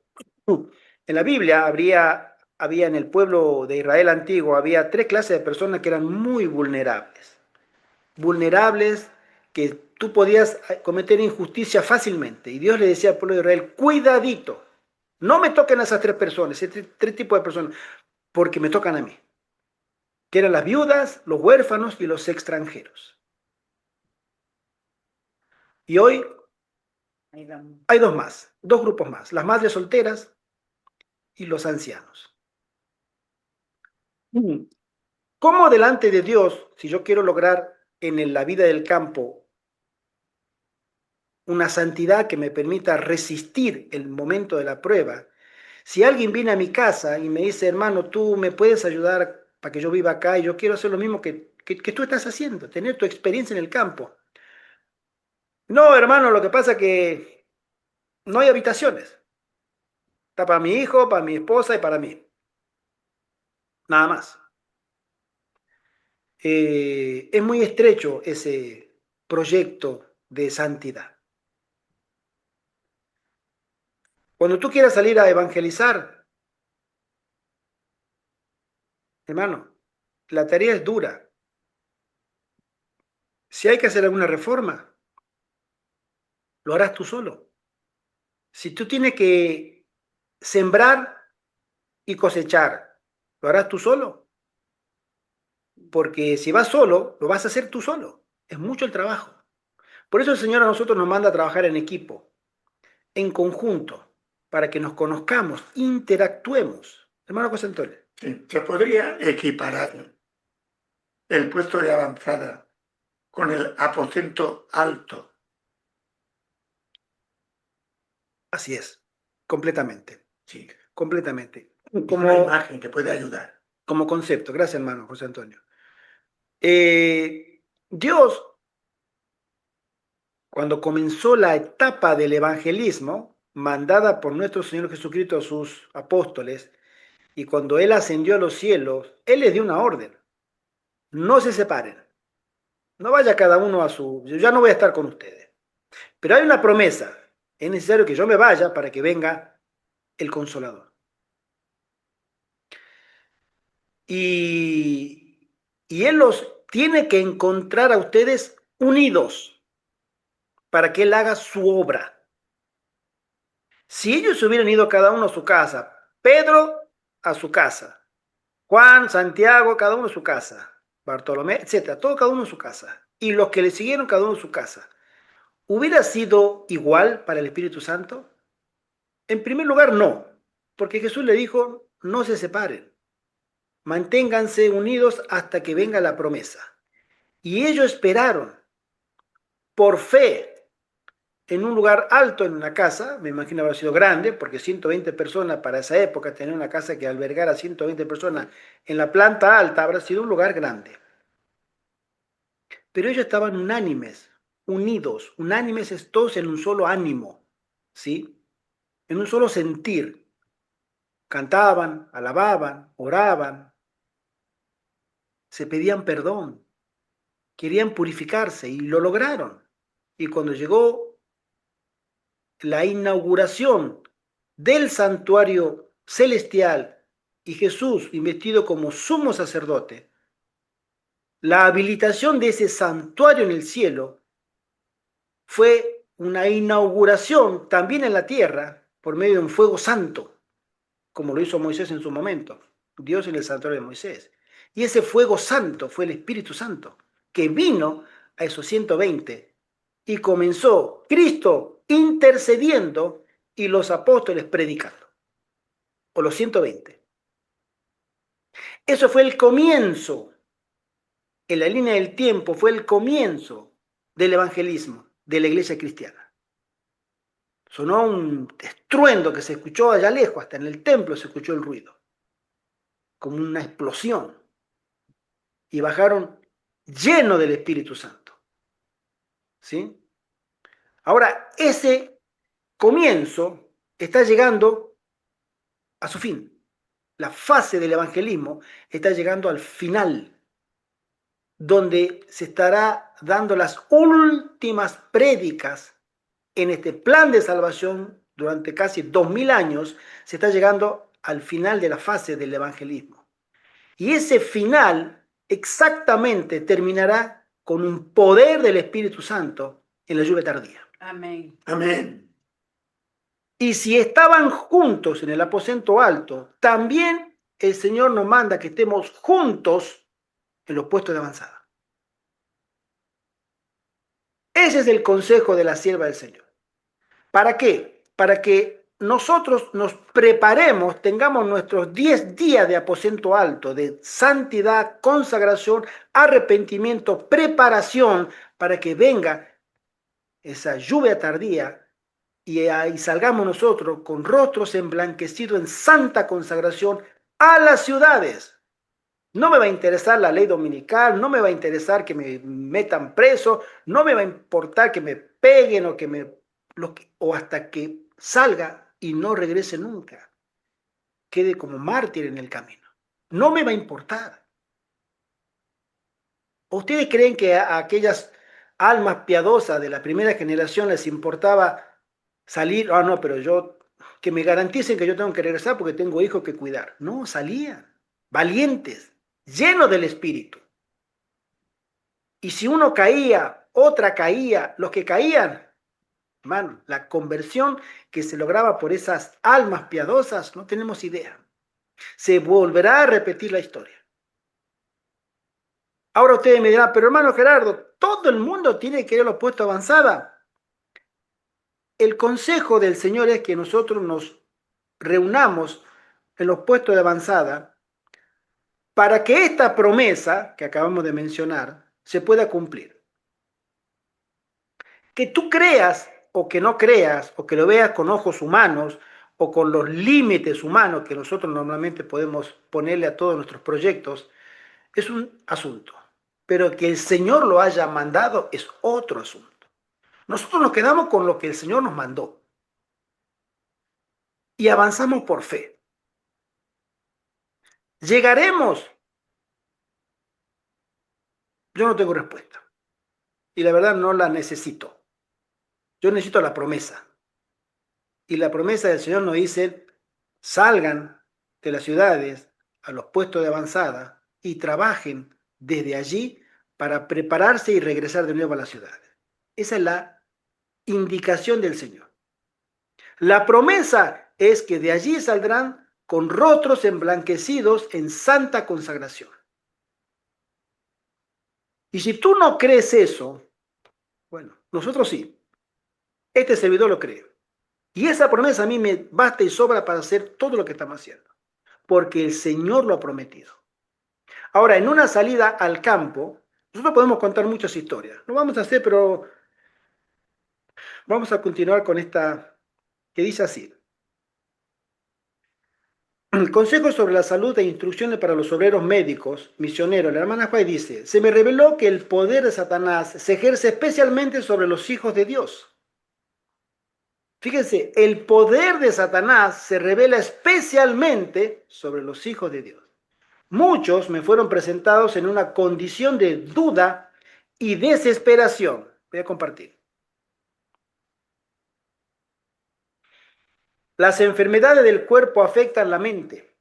en la Biblia había en el pueblo de Israel antiguo, había 3 clases de personas que eran muy vulnerables. Vulnerables que tú podías cometer injusticia fácilmente. Y Dios le decía al pueblo de Israel, cuidadito, no me toquen a esas tres personas, ese tres tipos de personas, porque me tocan a mí, que eran las viudas, los huérfanos y los extranjeros. Y hoy Ahí vamos. hay dos grupos más, las madres solteras y los ancianos. ¿Cómo delante de Dios, si yo quiero lograr en la vida del campo una santidad que me permita resistir el momento de la prueba, si alguien viene a mi casa y me dice, hermano, tú me puedes ayudar para que yo viva acá y yo quiero hacer lo mismo que tú estás haciendo, tener tu experiencia en el campo? No, hermano, lo que pasa es que no hay habitaciones. Está para mi hijo, para mi esposa y para mí. Nada más. Es muy estrecho ese proyecto de santidad. Cuando tú quieras salir a evangelizar, hermano, la tarea es dura. Si hay que hacer alguna reforma, lo harás tú solo. Si tú tienes que sembrar y cosechar, lo harás tú solo. Porque si vas solo, lo vas a hacer tú solo. Es mucho el trabajo. Por eso el Señor a nosotros nos manda a trabajar en equipo, en conjunto, para que nos conozcamos, interactuemos. Hermano José Antonio. Sí, se podría equiparar el puesto de avanzada con el aposento alto. Así es, completamente, Sí, completamente. una Como, imagen que puede ayudar. como concepto. Gracias, hermano José Antonio. Dios, cuando comenzó la etapa del evangelismo, mandada por nuestro Señor Jesucristo a sus apóstoles, y cuando Él ascendió a los cielos, Él les dio una orden. No se separen. No vaya cada uno a su... Yo ya no voy a estar con ustedes. Pero hay una promesa. Es necesario que yo me vaya para que venga el Consolador. Y Él los tiene que encontrar a ustedes unidos para que Él haga su obra. Si ellos hubieran ido cada uno a su casa, Pedro a su casa, Juan, Santiago, cada uno a su casa, Bartolomé, etcétera, todo cada uno a su casa, y los que le siguieron cada uno a su casa, ¿hubiera sido igual para el Espíritu Santo? En primer lugar, no, porque Jesús le dijo, no se separen, manténganse unidos hasta que venga la promesa. Y ellos esperaron por fe en un lugar alto en una casa, me imagino habrá sido grande, porque 120 personas para esa época, tener una casa que albergara 120 personas en la planta alta, habrá sido un lugar grande. Pero ellos estaban unánimes, unidos, unánimes todos en un solo ánimo, ¿sí? En un solo sentir. Cantaban, alababan, oraban, se pedían perdón, querían purificarse y lo lograron. Y cuando llegó la inauguración del santuario celestial y Jesús investido como sumo sacerdote, la habilitación de ese santuario en el cielo fue una inauguración también en la tierra por medio de un fuego santo, como lo hizo Moisés en su momento, Dios en el santuario de Moisés. Y ese fuego santo fue el Espíritu Santo, que vino a esos 120 y comenzó Cristo intercediendo y los apóstoles predicando, o los 120. Eso fue el comienzo, en la línea del tiempo, fue el comienzo del evangelismo de la iglesia cristiana. Sonó un estruendo que se escuchó allá lejos, hasta en el templo se escuchó el ruido, como una explosión. Y bajaron lleno del Espíritu Santo. ¿Sí? Ahora, ese comienzo está llegando a su fin. La fase del evangelismo está llegando al final, donde se estará dando las últimas prédicas en este plan de salvación durante casi 2000 años. Se está llegando al final de la fase del evangelismo. Y ese final exactamente terminará con un poder del Espíritu Santo en la lluvia tardía. Amén. Amén. Y si estaban juntos en el aposento alto, también el Señor nos manda que estemos juntos en los puestos de avanzada. Ese es el consejo de la sierva del Señor. ¿Para qué? Para que nosotros nos preparemos, tengamos nuestros 10 días de aposento alto, de santidad, consagración, arrepentimiento, preparación, para que venga esa lluvia tardía y ahí salgamos nosotros con rostros emblanquecidos en santa consagración a las ciudades. No me va a interesar la ley dominical, no me va a interesar que me metan preso, no me va a importar que me peguen o o hasta que salga y no regrese nunca, quede como mártir en el camino. No me va a importar. ¿Ustedes creen que a aquellas almas piadosas de la primera generación les importaba salir? Ah, no, pero que me garanticen que yo tengo que regresar porque tengo hijos que cuidar. No, salían, valientes, llenos del Espíritu. Y si uno caía, otra caía, los que caían, hermano, la conversión que se lograba por esas almas piadosas, no tenemos idea. Se volverá a repetir la historia. Ahora ustedes me dirán, pero hermano Gerardo, todo el mundo tiene que ir a los puestos avanzada. El consejo del Señor es que nosotros nos reunamos en los puestos de avanzada para que esta promesa que acabamos de mencionar se pueda cumplir. Que tú creas o que no creas o que lo veas con ojos humanos o con los límites humanos que nosotros normalmente podemos ponerle a todos nuestros proyectos, es un asunto. Pero que el Señor lo haya mandado es otro asunto. Nosotros nos quedamos con lo que el Señor nos mandó y avanzamos por fe. ¿Llegaremos? Yo no tengo respuesta y la verdad no la necesito. Yo necesito la promesa. Y la promesa del Señor nos dice, salgan de las ciudades a los puestos de avanzada y trabajen desde allí para prepararse y regresar de nuevo a las ciudades. Esa es la indicación del Señor. La promesa es que de allí saldrán con rostros emblanquecidos en santa consagración. Y si tú no crees eso, bueno, nosotros sí. Este servidor lo cree. Y esa promesa a mí me basta y sobra para hacer todo lo que estamos haciendo, porque el Señor lo ha prometido. Ahora, en una salida al campo, nosotros podemos contar muchas historias. Lo vamos a hacer, pero vamos a continuar con esta que dice así. Consejos sobre la salud e instrucciones para los obreros médicos, misioneros. La hermana Juárez dice, se me reveló que el poder de Satanás se ejerce especialmente sobre los hijos de Dios. Fíjense, el poder de Satanás se revela especialmente sobre los hijos de Dios. Muchos me fueron presentados en una condición de duda y desesperación. Voy a compartir. Las enfermedades del cuerpo afectan la mente.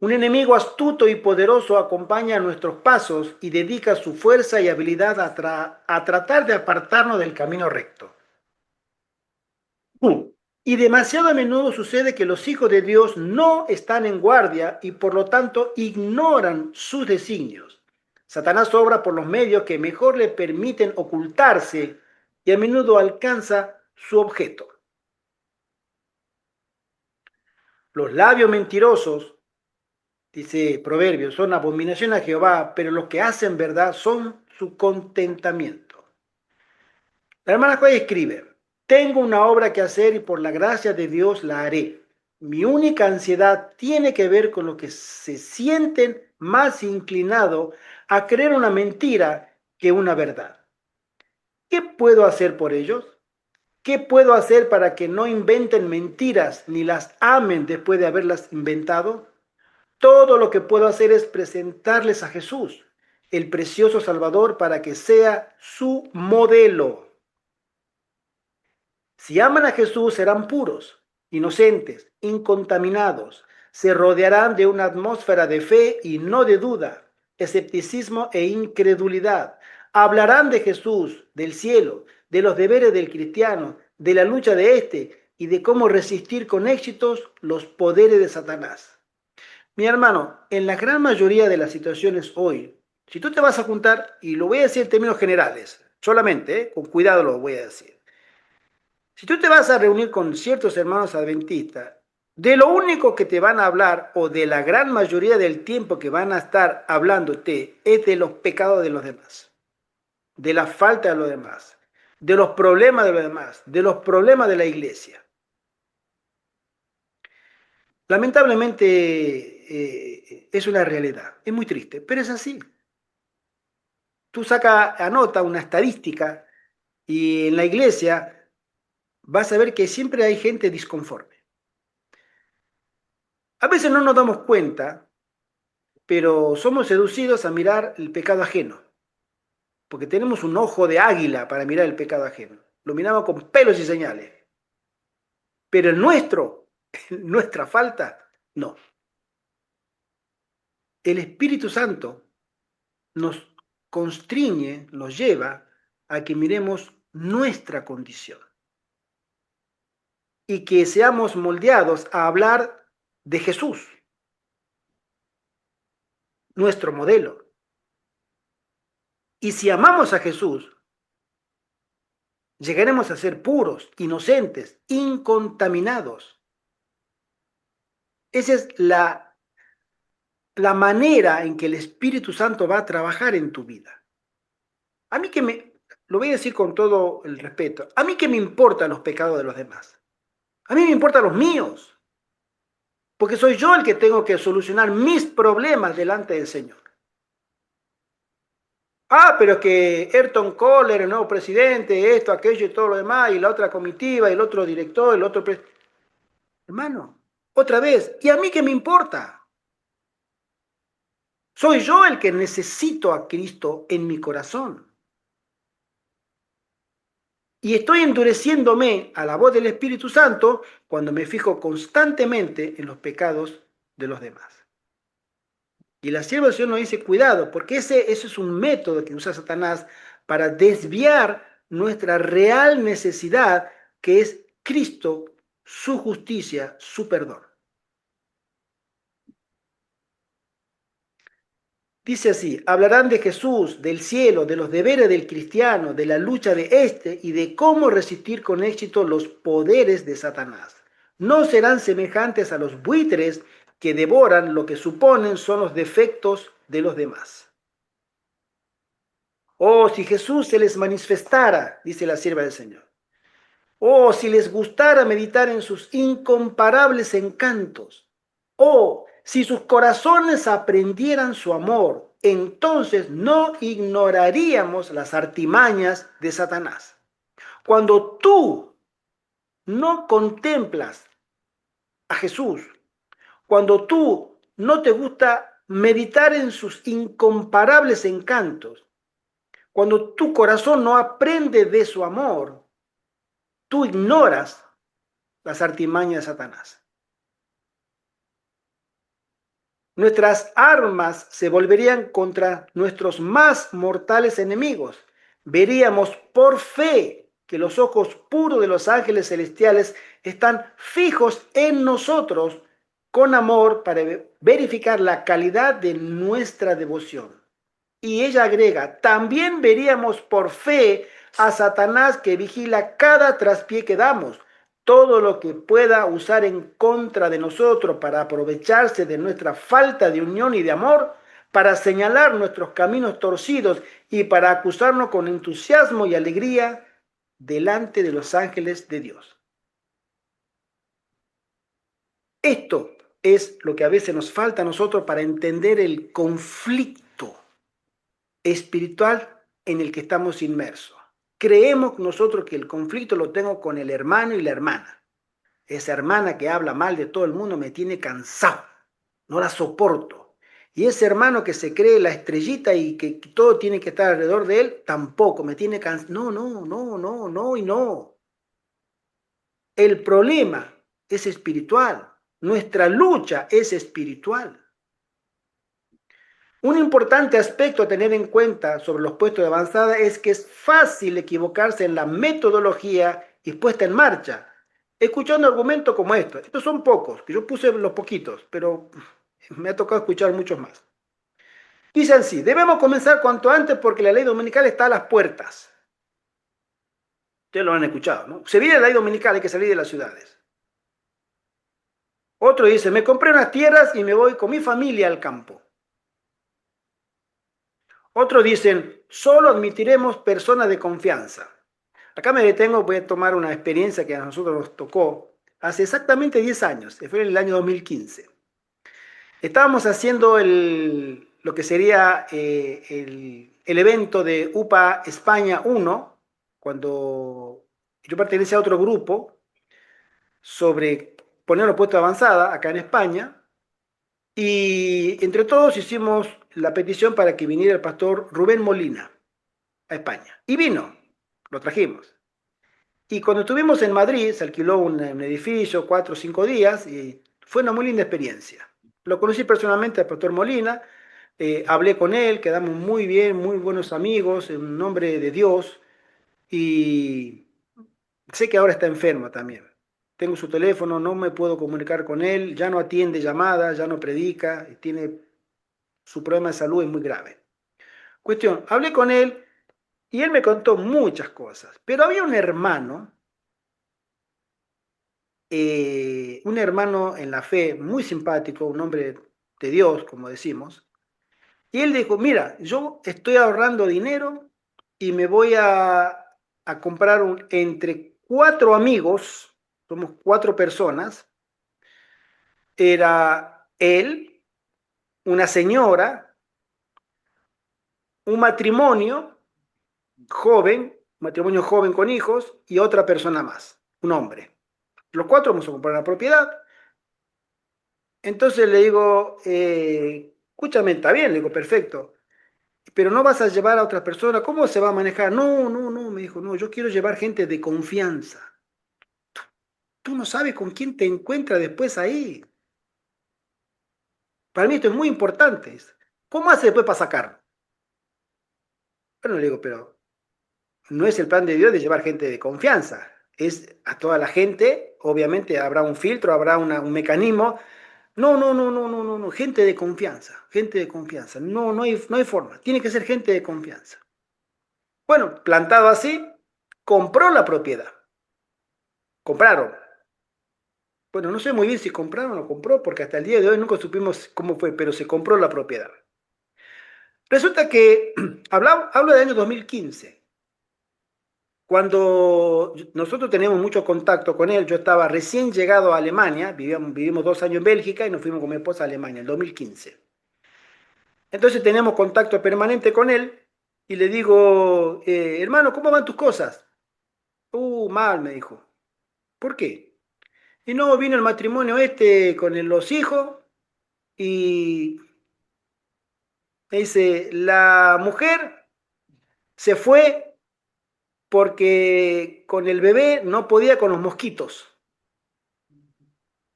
Un enemigo astuto y poderoso acompaña nuestros pasos y dedica su fuerza y habilidad a tratar de apartarnos del camino recto. Y demasiado a menudo sucede que los hijos de Dios no están en guardia y por lo tanto ignoran sus designios. Satanás obra por los medios que mejor le permiten ocultarse y a menudo alcanza su objeto. Los labios mentirosos, dice Proverbios, son abominación a Jehová, pero los que hacen verdad son su contentamiento. La hermana Juárez escribe, tengo una obra que hacer y por la gracia de Dios la haré. Mi única ansiedad tiene que ver con lo que se sienten más inclinados a creer una mentira que una verdad. ¿Qué puedo hacer por ellos? ¿Qué puedo hacer para que no inventen mentiras ni las amen después de haberlas inventado? Todo lo que puedo hacer es presentarles a Jesús, el precioso Salvador, para que sea su modelo. Si aman a Jesús, serán puros, inocentes, incontaminados. Se rodearán de una atmósfera de fe y no de duda, escepticismo e incredulidad. Hablarán de Jesús, del cielo, de los deberes del cristiano, de la lucha de éste y de cómo resistir con éxitos los poderes de Satanás. Mi hermano, en la gran mayoría de las situaciones hoy, si tú te vas a juntar, y lo voy a decir en términos generales, solamente, con cuidado lo voy a decir. Si tú te vas a reunir con ciertos hermanos adventistas, de lo único que te van a hablar, o de la gran mayoría del tiempo que van a estar hablándote, es de los pecados de los demás, de la falta de los demás, de los problemas de los demás, de los problemas de la iglesia. Lamentablemente es una realidad, es muy triste, pero es así. Tú anota una estadística y en la iglesia vas a ver que siempre hay gente disconforme. A veces no nos damos cuenta, pero somos seducidos a mirar el pecado ajeno, porque tenemos un ojo de águila para mirar el pecado ajeno. Lo miramos con pelos y señales. Pero el nuestro, nuestra falta, no. El Espíritu Santo nos constriñe, nos lleva a que miremos nuestra condición y que seamos moldeados a hablar de Jesús, nuestro modelo. Y si amamos a Jesús, llegaremos a ser puros, inocentes, incontaminados. Esa es la manera en que el Espíritu Santo va a trabajar en tu vida. A mí lo voy a decir con todo el respeto, a mí que me importan los pecados de los demás. A mí me importan los míos, porque soy yo el que tengo que solucionar mis problemas delante del Señor. Ah, pero que Ayrton Kohler, el nuevo presidente, esto, aquello y todo lo demás, y la otra comitiva, y el otro director, el otro... Hermano, otra vez, ¿y a mí qué me importa? Soy yo el que necesito a Cristo en mi corazón. Y estoy endureciéndome a la voz del Espíritu Santo cuando me fijo constantemente en los pecados de los demás. Y la sierva del Señor nos dice, cuidado, porque ese es un método que usa Satanás para desviar nuestra real necesidad, que es Cristo, su justicia, su perdón. Dice así, hablarán de Jesús, del cielo, de los deberes del cristiano, de la lucha de éste y de cómo resistir con éxito los poderes de Satanás. No serán semejantes a los buitres que devoran lo que suponen son los defectos de los demás. Oh, si Jesús se les manifestara, dice la sierva del Señor. Oh, si les gustara meditar en sus incomparables encantos. Oh, si sus corazones aprendieran su amor, entonces no ignoraríamos las artimañas de Satanás. Cuando tú no contemplas a Jesús, cuando tú no te gusta meditar en sus incomparables encantos, cuando tu corazón no aprende de su amor, tú ignoras las artimañas de Satanás. Nuestras armas se volverían contra nuestros más mortales enemigos. Veríamos por fe que los ojos puros de los ángeles celestiales están fijos en nosotros con amor para verificar la calidad de nuestra devoción. Y ella agrega, también veríamos por fe a Satanás que vigila cada traspié que damos, todo lo que pueda usar en contra de nosotros para aprovecharse de nuestra falta de unión y de amor, para señalar nuestros caminos torcidos y para acusarnos con entusiasmo y alegría delante de los ángeles de Dios. Esto es lo que a veces nos falta a nosotros para entender el conflicto espiritual en el que estamos inmersos. Creemos nosotros que el conflicto lo tengo con el hermano y la hermana. Esa hermana que habla mal de todo el mundo me tiene cansado, no la soporto. Y ese hermano que se cree la estrellita y que todo tiene que estar alrededor de él, tampoco me tiene cansado. No y no. El problema es espiritual. Nuestra lucha es espiritual. Un importante aspecto a tener en cuenta sobre los puestos de avanzada es que es fácil equivocarse en la metodología y puesta en marcha. Escuchando argumentos como estos. Estos son pocos, que yo puse los poquitos, pero me ha tocado escuchar muchos más. Dice así, debemos comenzar cuanto antes porque la ley dominical está a las puertas. Ustedes lo han escuchado, ¿no? Se viene la ley dominical, hay que salir de las ciudades. Otro dice, me compré unas tierras y me voy con mi familia al campo. Otros dicen, solo admitiremos personas de confianza. Acá me detengo, voy a tomar una experiencia que a nosotros nos tocó hace exactamente 10 años, fue en el año 2015. Estábamos haciendo lo que sería el evento de UPA España 1, cuando yo pertenecía a otro grupo sobre poner los puestos de avanzada acá en España, y entre todos hicimos la petición para que viniera el pastor Rubén Molina a España. Y vino, lo trajimos. Y cuando estuvimos en Madrid, se alquiló un edificio, 4 o 5 días, y fue una muy linda experiencia. Lo conocí personalmente al pastor Molina, hablé con él, quedamos muy bien, muy buenos amigos, en un nombre de Dios, y sé que ahora está enfermo también. Tengo su teléfono, no me puedo comunicar con él, ya no atiende llamadas, ya no predica, tiene su problema de salud es muy grave. Cuestión, hablé con él y él me contó muchas cosas, pero había un hermano en la fe muy simpático, un hombre de Dios, como decimos, y él dijo, mira, yo estoy ahorrando dinero y me voy a comprar entre 4 amigos, somos 4 personas, era él, una señora, un matrimonio joven con hijos y otra persona más, un hombre. Los 4 vamos a comprar la propiedad. Entonces le digo, escúchame, está bien, le digo, perfecto, pero no vas a llevar a otras personas, ¿cómo se va a manejar? No, no, no, me dijo, no, yo quiero llevar gente de confianza. Tú no sabes con quién te encuentras después ahí. Para mí esto es muy importante. ¿Cómo hace después para sacarlo? Bueno, le digo, pero no es el plan de Dios de llevar gente de confianza. Es a toda la gente, obviamente habrá un filtro, habrá un mecanismo. No, no, no, no, no, no, no, gente de confianza, gente de confianza. No, no hay forma. Tiene que ser gente de confianza. Bueno, plantado así, compró la propiedad. Compraron. Bueno, no sé muy bien si compraron o compró, porque hasta el día de hoy nunca supimos cómo fue, pero se compró la propiedad. Resulta que hablo del año 2015, cuando nosotros teníamos mucho contacto con él. Yo estaba recién llegado a Alemania, vivimos 2 años en Bélgica y nos fuimos con mi esposa a Alemania en 2015. Entonces teníamos contacto permanente con él y le digo, hermano, ¿cómo van tus cosas? Mal, me dijo. ¿Por qué? Y no, vino el matrimonio este con los hijos y me dice, la mujer se fue porque con el bebé no podía con los mosquitos.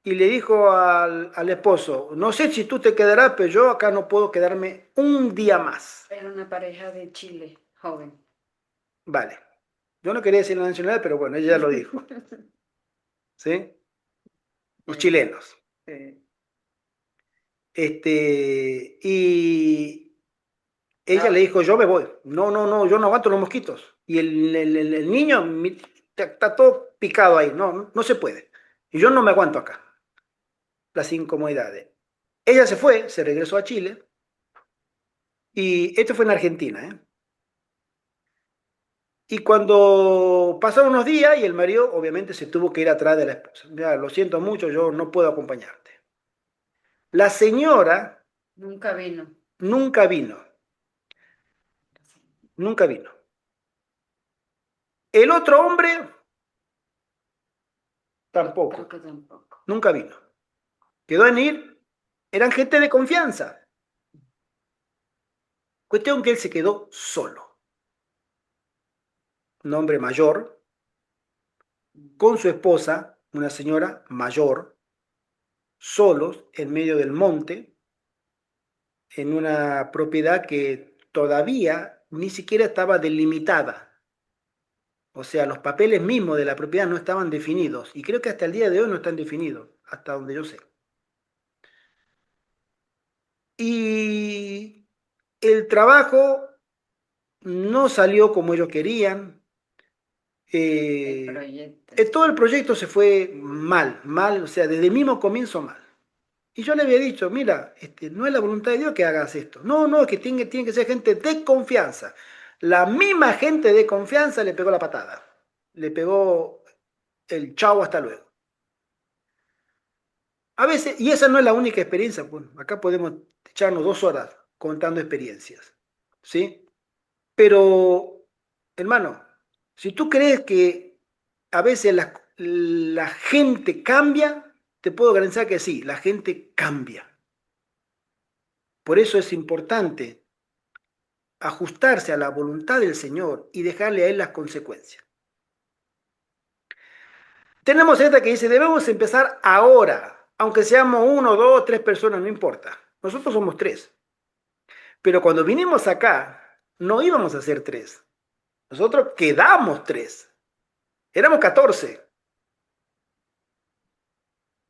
Y le dijo al esposo, no sé si tú te quedarás, pero yo acá no puedo quedarme un día más. Era una pareja de Chile, joven. Vale. Yo no quería decir la nacionalidad, pero bueno, ella ya lo dijo. ¿Sí? Los chilenos. Y ella le dijo, yo me voy. No, no, no, yo no aguanto los mosquitos. Y el niño está todo picado ahí. No, no se puede. Y yo no me aguanto acá. Las incomodidades. Ella se fue, se regresó a Chile. Y esto fue en Argentina, ¿eh? Y cuando pasaron unos días y el marido obviamente se tuvo que ir atrás de la esposa. Mira, lo siento mucho, yo no puedo acompañarte. La señora Nunca vino. nunca vino, nunca vino. El otro hombre tampoco, Creo que tampoco. nunca vino. Quedó en ir, eran gente de confianza. Cuestión que él se quedó solo. Un hombre mayor, con su esposa, una señora mayor, solos en medio del monte, en una propiedad que todavía ni siquiera estaba delimitada. O sea, los papeles mismos de la propiedad no estaban definidos. Y creo que hasta el día de hoy no están definidos, hasta donde yo sé. Y el trabajo no salió como ellos querían. El proyecto. Todo el proyecto se fue mal, mal, o sea, desde el mismo comienzo mal. Y yo le había dicho, mira, no es la voluntad de Dios que hagas esto. No, no, que tiene que ser gente de confianza. La misma gente de confianza le pegó la patada. Le pegó el chau, hasta luego. A veces, y esa no es la única experiencia, pues, acá podemos echarnos 2 horas contando experiencias, ¿sí? Pero, hermano, si tú crees que a veces la gente cambia, te puedo garantizar que sí, la gente cambia. Por eso es importante ajustarse a la voluntad del Señor y dejarle a Él las consecuencias. Tenemos esta que dice, debemos empezar ahora, aunque seamos 1, 2, 3 personas, no importa. Nosotros somos 3. Pero cuando vinimos acá, no íbamos a ser 3. Nosotros quedamos 3. Éramos 14.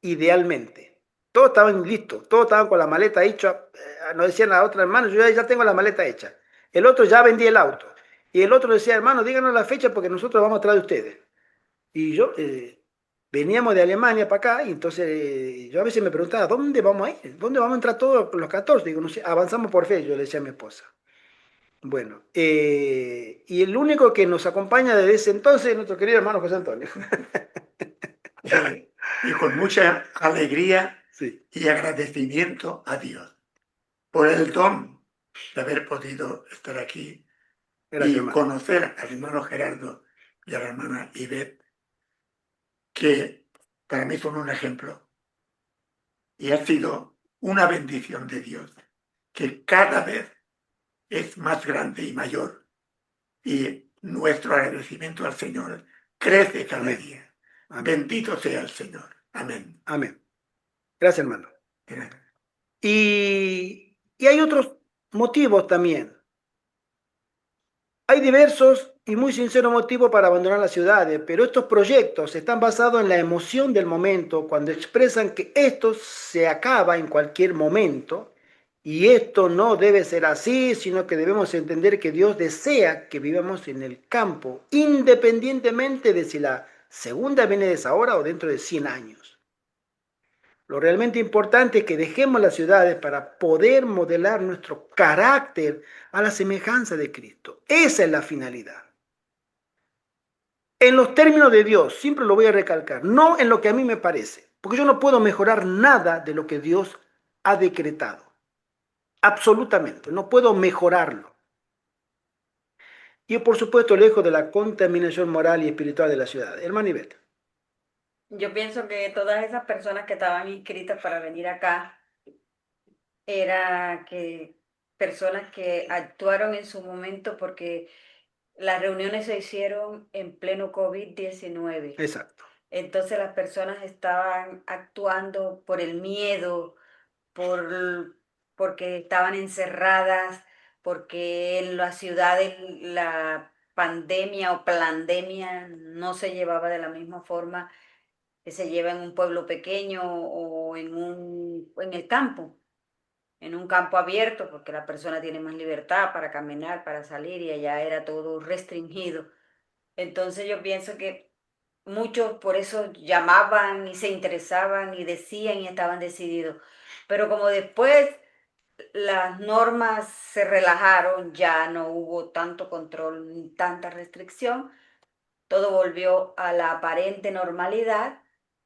Idealmente. Todos estaban listos, todos estaban con la maleta hecha. Nos decían a otra hermano, yo ya tengo la maleta hecha. El otro ya vendía el auto. Y el otro decía, hermano, díganos la fecha porque nosotros vamos atrás de ustedes. Y yo, veníamos de Alemania para acá y entonces yo a veces me preguntaba, ¿dónde vamos a ir? ¿Dónde vamos a entrar todos los 14? Digo, no sé, avanzamos por fe, yo le decía a mi esposa. Bueno, y el único que nos acompaña desde ese entonces es nuestro querido hermano José Antonio. Y con mucha alegría Sí, y agradecimiento a Dios por el don de haber podido estar aquí gracias, y hermano. conocer al hermano Gerardo y a la hermana Ivette, que para mí son un ejemplo y ha sido una bendición de Dios, que cada vez es más grande y mayor, y nuestro agradecimiento al Señor crece cada Amén. día. Amén. Bendito sea el Señor. Amén. Amén. Gracias, hermano. Y hay otros motivos también. Hay diversos y muy sinceros motivos para abandonar las ciudades, pero estos proyectos están basados en la emoción del momento, cuando expresan que esto se acaba en cualquier momento, y esto no debe ser así, sino que debemos entender que Dios desea que vivamos en el campo, independientemente de si la segunda viene de esa hora o dentro de 100 años. Lo realmente importante es que dejemos las ciudades para poder modelar nuestro carácter a la semejanza de Cristo. Esa es la finalidad. En los términos de Dios, siempre lo voy a recalcar, no en lo que a mí me parece, porque yo no puedo mejorar nada de lo que Dios ha decretado. Absolutamente, no puedo mejorarlo. Y por supuesto, lejos de la contaminación moral y espiritual de la ciudad. Hermano Ivette. Yo pienso que todas esas personas que estaban inscritas para venir acá era que personas que actuaron en su momento porque las reuniones se hicieron en pleno COVID-19. Exacto. Entonces las personas estaban actuando por el miedo, porque estaban encerradas, porque en las ciudades la pandemia o plandemia no se llevaba de la misma forma que se lleva en un pueblo pequeño o en el campo, en un campo abierto, porque la persona tiene más libertad para caminar, para salir, y allá era todo restringido. Entonces yo pienso que muchos por eso llamaban y se interesaban y decían y estaban decididos. Pero como después las normas se relajaron, ya no hubo tanto control ni tanta restricción, todo volvió a la aparente normalidad,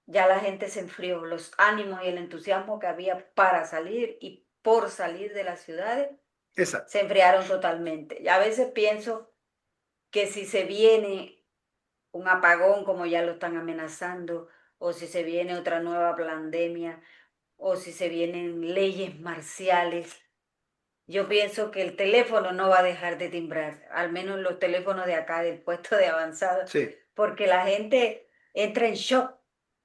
ya la gente se enfrió, los ánimos y el entusiasmo que había para salir y por salir de las ciudades Exacto. se enfriaron totalmente. Y a veces pienso que si se viene un apagón como ya lo están amenazando, o si se viene otra nueva pandemia, o si se vienen leyes marciales, yo pienso que el teléfono no va a dejar de timbrar, al menos los teléfonos de acá del puesto de avanzada, Sí. porque la gente entra en shock.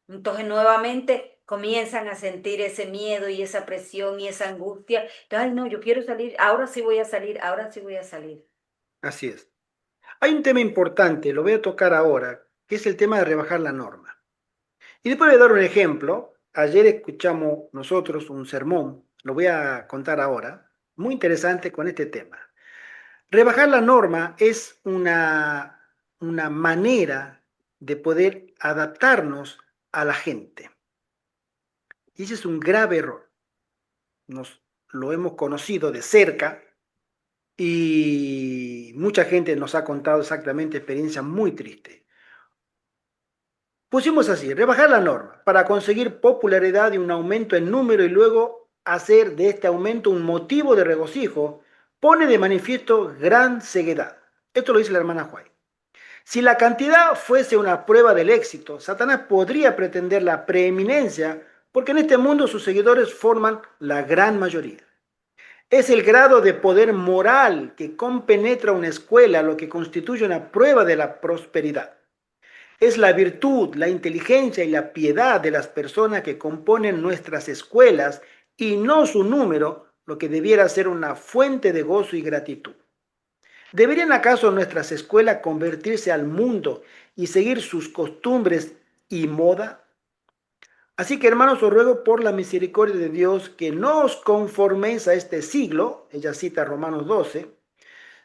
Entonces nuevamente comienzan a sentir ese miedo y esa presión y esa angustia. Ay, no, yo quiero salir, ahora sí voy a salir, ahora sí voy a salir. Así es. Hay un tema importante, lo voy a tocar ahora, que es el tema de rebajar la norma. Y después voy a dar un ejemplo. Ayer escuchamos nosotros un sermón, lo voy a contar ahora, muy interesante con este tema. Rebajar la norma es una manera de poder adaptarnos a la gente. Y ese es un grave error. Nos lo hemos conocido de cerca y mucha gente nos ha contado exactamente experiencias muy tristes. Pusimos así, rebajar la norma para conseguir popularidad y un aumento en número y luego hacer de este aumento un motivo de regocijo, pone de manifiesto gran ceguedad. Esto lo dice la hermana White. Si la cantidad fuese una prueba del éxito, Satanás podría pretender la preeminencia porque en este mundo sus seguidores forman la gran mayoría. Es el grado de poder moral que compenetra una escuela lo que constituye una prueba de la prosperidad. Es la virtud, la inteligencia y la piedad de las personas que componen nuestras escuelas y no su número lo que debiera ser una fuente de gozo y gratitud. ¿Deberían acaso nuestras escuelas convertirse al mundo y seguir sus costumbres y moda? Así que hermanos, os ruego por la misericordia de Dios que no os conforméis a este siglo, ella cita Romanos 12,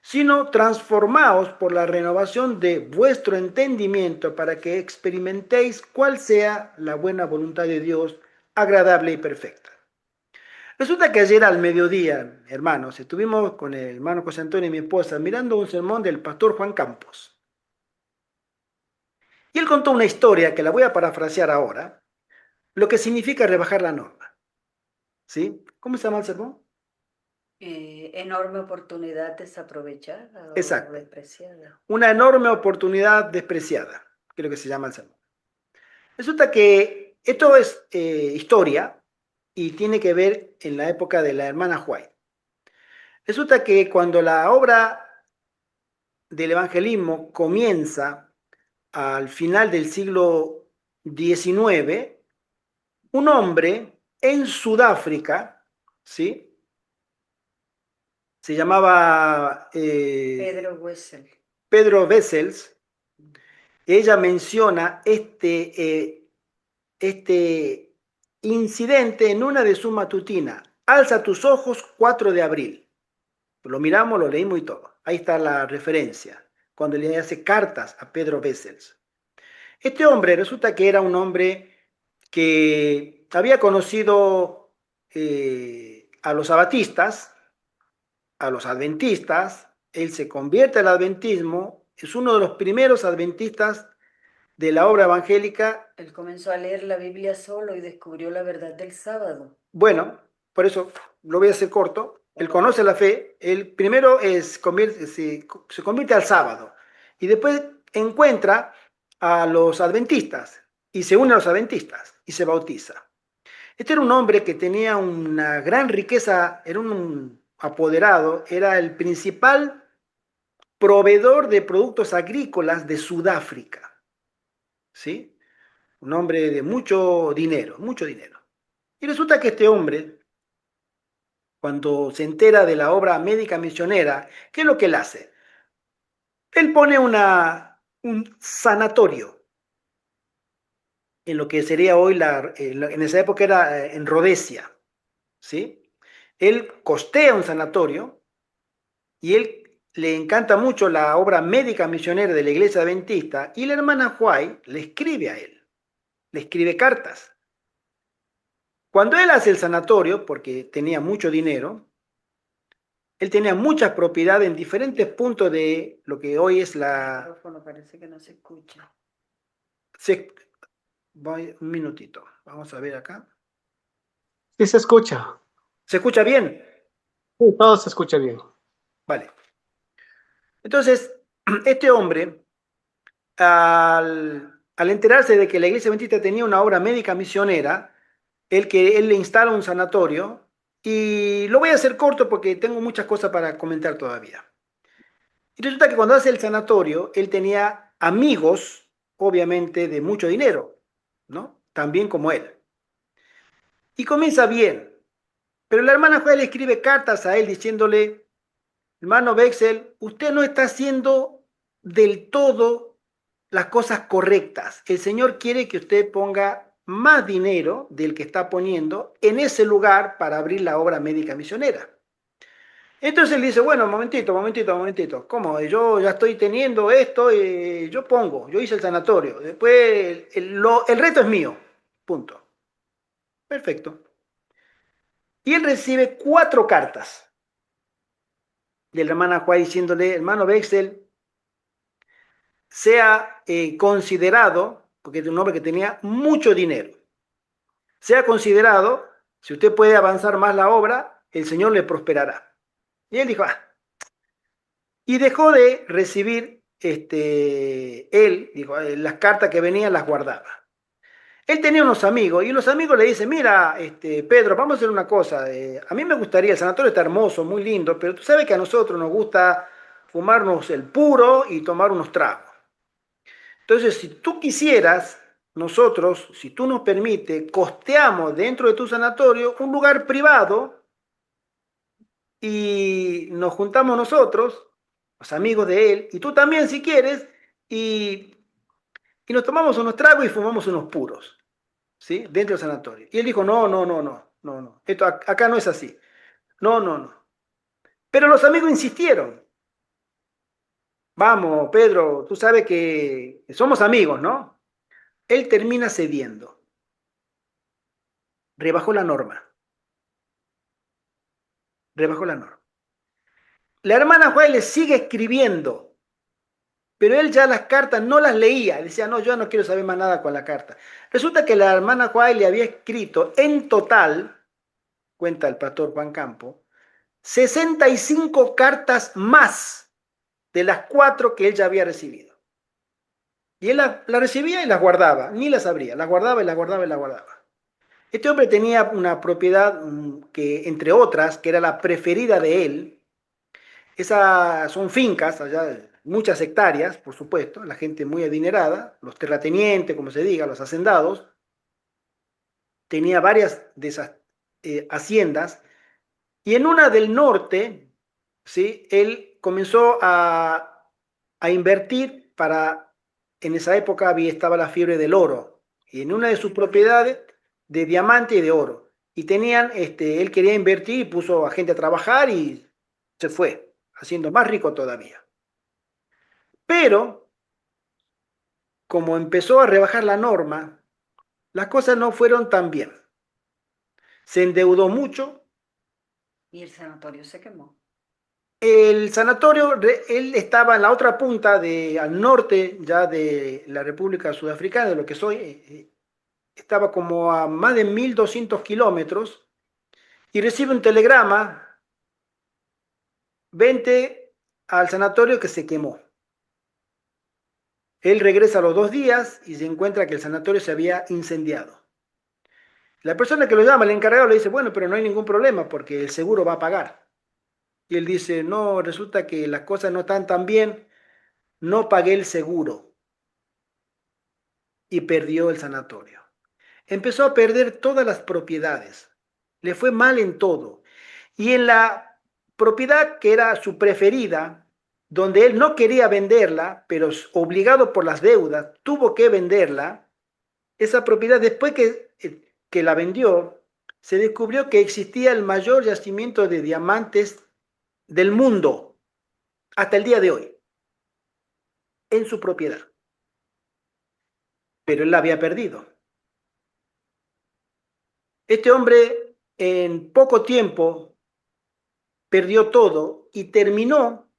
sino transformaos por la renovación de vuestro entendimiento para que experimentéis cuál sea la buena voluntad de Dios, agradable y perfecta. Resulta que ayer al mediodía, hermanos, estuvimos con el hermano José Antonio y mi esposa mirando un sermón del pastor Juan Campos. Y él contó una historia que la voy a parafrasear ahora, lo que significa rebajar la norma. ¿Sí? ¿Cómo se llama el sermón? Enorme oportunidad desaprovechada o Exacto. despreciada. Una enorme oportunidad despreciada, creo que se llama el sermón. Resulta que esto es historia y tiene que ver en la época de la hermana White. Resulta que cuando la obra del evangelismo comienza al final del siglo XIX, un hombre en Sudáfrica, ¿sí? Se llamaba Pedro Wessel. Pedro Wessels. Ella menciona este incidente en una de sus matutinas. Alza tus ojos, 4 de abril. Lo miramos, lo leímos y todo. Ahí está la referencia, cuando le hace cartas a Pedro Wessels. Este hombre resulta que era un hombre que había conocido a los abatistas, a los adventistas. Él se convierte al adventismo, es uno de los primeros adventistas de la obra evangélica. Él comenzó a leer la Biblia solo y descubrió la verdad del sábado. Bueno, por eso lo voy a hacer corto. Él conoce la fe. Él primero se convierte al sábado y después encuentra a los adventistas y se une a los adventistas y se bautiza. Este era un hombre que tenía una gran riqueza, era un apoderado, era el principal proveedor de productos agrícolas de Sudáfrica, ¿sí? Un hombre de mucho dinero, mucho dinero. Y resulta que este hombre, cuando se entera de la obra médica misionera, ¿qué es lo que él hace? Él pone un sanatorio en lo que sería hoy, en esa época era en Rhodesia, ¿sí? Él costea un sanatorio y él le encanta mucho la obra médica misionera de la iglesia adventista y la hermana White le escribe a él, le escribe cartas. Cuando él hace el sanatorio, porque tenía mucho dinero, él tenía muchas propiedades en diferentes puntos de lo que hoy es El la... micrófono parece que no se escucha. Un minutito, vamos a ver acá. Sí se escucha. ¿Se escucha bien? Sí, todo se escucha bien. Vale. Entonces, este hombre, al enterarse de que la iglesia adventista tenía una obra médica misionera, él le instala un sanatorio, y lo voy a hacer corto porque tengo muchas cosas para comentar todavía. Y resulta que cuando hace el sanatorio, él tenía amigos, obviamente, de mucho dinero, ¿no? También como él. Y comienza bien. Pero la hermana Juana le escribe cartas a él diciéndole, hermano Bexel, usted no está haciendo del todo las cosas correctas. El Señor quiere que usted ponga más dinero del que está poniendo en ese lugar para abrir la obra médica misionera. Entonces él dice, bueno, momentito. ¿Cómo? Yo ya estoy teniendo esto, yo pongo, yo hice el sanatorio. Después el reto es mío. Punto. Perfecto. Y él recibe 4 cartas de la hermana Juárez diciéndole, hermano Bexel, sea considerado, porque es un hombre que tenía mucho dinero, sea considerado, si usted puede avanzar más la obra, el Señor le prosperará. Y él dijo, y dejó de recibir, él, dijo, las cartas que venían las guardaba. Él tenía unos amigos y los amigos le dicen, mira, Pedro, vamos a hacer una cosa, a mí me gustaría, el sanatorio está hermoso, muy lindo, pero tú sabes que a nosotros nos gusta fumarnos el puro y tomar unos tragos. Entonces, si tú quisieras, nosotros, si tú nos permites, costeamos dentro de tu sanatorio un lugar privado y nos juntamos nosotros, los amigos de él, y tú también si quieres, y, y nos tomamos unos tragos y fumamos unos puros, ¿sí? Dentro del sanatorio. Y él dijo, no, esto acá no es así. No. Pero los amigos insistieron. Vamos, Pedro, tú sabes que somos amigos, ¿no? Él termina cediendo. Rebajó la norma. Rebajó la norma. La hermana Juárez le sigue escribiendo, pero él ya las cartas no las leía. Decía, no, yo no quiero saber más nada con la carta. Resulta que la hermana Juárez le había escrito en total, cuenta el pastor Juan Campo, 65 cartas más de las 4 que él ya había recibido. Y él la recibía y las guardaba, ni las abría, las guardaba y las guardaba y las guardaba. Este hombre tenía una propiedad que, entre otras, que era la preferida de él. Esas son fincas, allá muchas hectáreas, por supuesto, la gente muy adinerada, los terratenientes, como se diga, los hacendados. Tenía varias de esas haciendas. Y en una del norte, ¿sí? Él comenzó a invertir para, en esa época estaba la fiebre del oro, y en una de sus propiedades de diamante y de oro. Y tenían, él quería invertir y puso a gente a trabajar y se fue, haciendo más rico todavía. Pero, como empezó a rebajar la norma, las cosas no fueron tan bien. Se endeudó mucho. Y el sanatorio se quemó. El sanatorio, él estaba en la otra punta, al norte ya de la República Sudafricana, de lo que soy, estaba como a más de 1.200 kilómetros, y recibe un telegrama, vente al sanatorio que se quemó. Él regresa a los 2 días y se encuentra que el sanatorio se había incendiado. La persona que lo llama, el encargado, le dice, bueno, pero no hay ningún problema porque el seguro va a pagar. Y él dice, no, resulta que las cosas no están tan bien, no pagué el seguro y perdió el sanatorio. Empezó a perder todas las propiedades, le fue mal en todo. Y en la propiedad que era su preferida, donde él no quería venderla, pero obligado por las deudas, tuvo que venderla, esa propiedad, después que la vendió, se descubrió que existía el mayor yacimiento de diamantes del mundo hasta el día de hoy, en su propiedad. Pero él la había perdido. Este hombre en poco tiempo perdió todo y terminó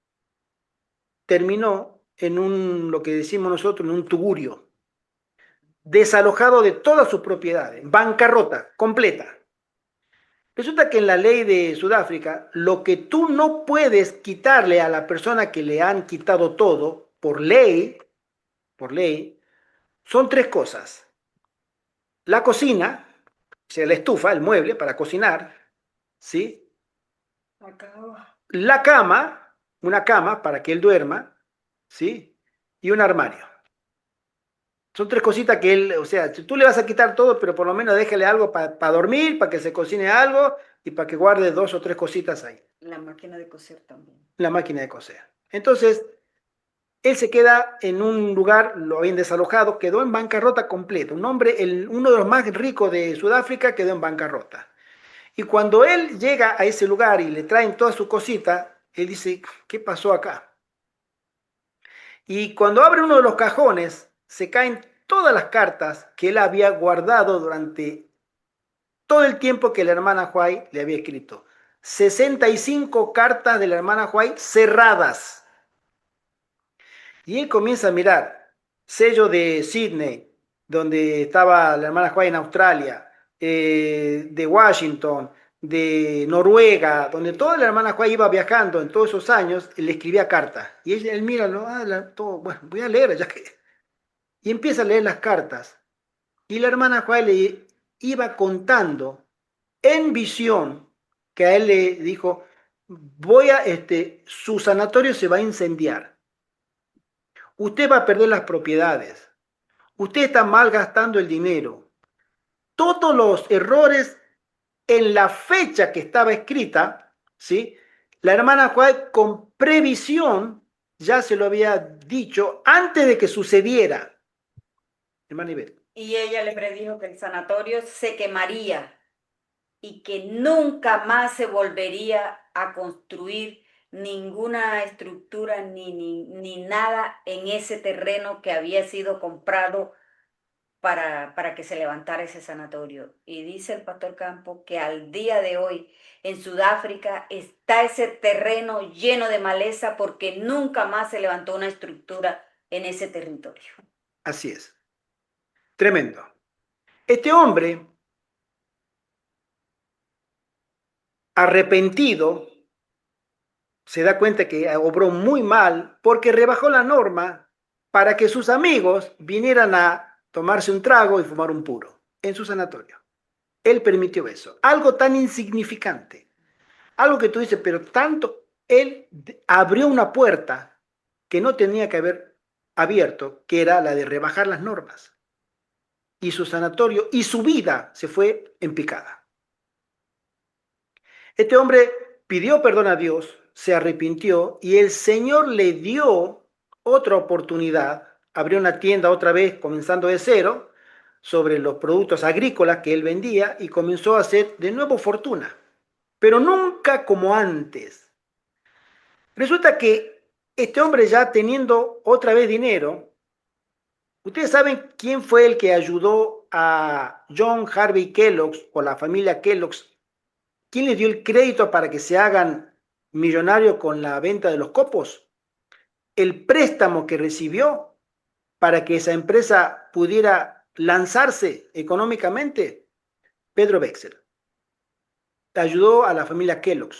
en lo que decimos nosotros, en un tugurio, desalojado de todas sus propiedades, bancarrota completa. Resulta que en la ley de Sudáfrica, lo que tú no puedes quitarle a la persona que le han quitado todo, por ley, son 3 cosas. La cocina, o sea, la estufa, el mueble para cocinar, ¿sí? La cama, una cama para que él duerma, ¿sí? Y un armario. Son tres cositas que él, o sea, si tú le vas a quitar todo, pero por lo menos déjale algo para dormir, para que se cocine algo y para que guarde dos o tres cositas ahí. La máquina de coser también. La máquina de coser. Entonces, él se queda en un lugar, lo habían desalojado, quedó en bancarrota completa. Un hombre, uno de los más ricos de Sudáfrica, quedó en bancarrota. Y cuando él llega a ese lugar y le traen toda su cosita, él dice, ¿qué pasó acá? Y cuando abre uno de los cajones, se caen todas las cartas que él había guardado durante todo el tiempo que la hermana Huay le había escrito. 65 cartas de la hermana Huay cerradas. Y él comienza a mirar, sello de Sydney, donde estaba la hermana Huay en Australia, de Washington, de Noruega, donde toda la hermana Huay iba viajando en todos esos años, él le escribía cartas. Y él mira, todo, bueno, voy a leer, ya que... Y empieza a leer las cartas. Y la hermana Huay le iba contando en visión que a él le dijo, su sanatorio se va a incendiar. Usted va a perder las propiedades. Usted está mal gastando el dinero. Todos los errores en la fecha que estaba escrita, ¿sí? La hermana Huay con previsión ya se lo había dicho antes de que sucediera. Hermana Ibet. Y ella le predijo que el sanatorio se quemaría y que nunca más se volvería a construir ninguna estructura ni nada en ese terreno que había sido comprado para que se levantara ese sanatorio. Y dice el pastor Campo que al día de hoy en Sudáfrica está ese terreno lleno de maleza porque nunca más se levantó una estructura en ese territorio. Así es. Tremendo. Este hombre, arrepentido, se da cuenta que obró muy mal porque rebajó la norma para que sus amigos vinieran a tomarse un trago y fumar un puro en su sanatorio. Él permitió eso. Algo tan insignificante. Algo que tú dices, pero tanto, él abrió una puerta que no tenía que haber abierto, que era la de rebajar las normas. Y su sanatorio y su vida se fue en picada. Este hombre pidió perdón a Dios, se arrepintió y el Señor le dio otra oportunidad. Abrió una tienda otra vez, comenzando de cero, sobre los productos agrícolas que él vendía y comenzó a hacer de nuevo fortuna, pero nunca como antes. Resulta que este hombre ya teniendo otra vez dinero, ¿ustedes saben quién fue el que ayudó a John Harvey Kellogg o la familia Kellogg? ¿Quién les dio el crédito para que se hagan millonarios con la venta de los copos? El préstamo que recibió para que esa empresa pudiera lanzarse económicamente, Pedro Wexel. Ayudó a la familia Kellogg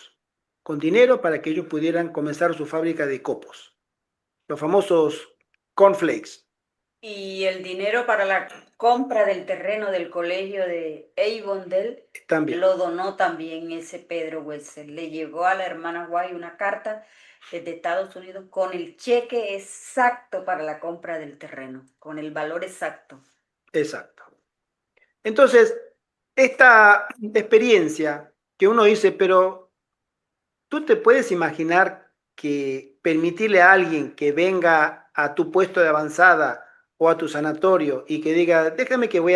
con dinero para que ellos pudieran comenzar su fábrica de copos, los famosos cornflakes. Y el dinero para la compra del terreno del colegio de Avondale También. lo donó también ese Pedro Wessel. Le llegó a la hermana White una carta desde Estados Unidos con el cheque exacto para la compra del terreno, con el valor exacto. Exacto. Entonces, esta experiencia que uno dice, pero tú te puedes imaginar que permitirle a alguien que venga a tu puesto de avanzada o a tu sanatorio y que diga, déjame que vamos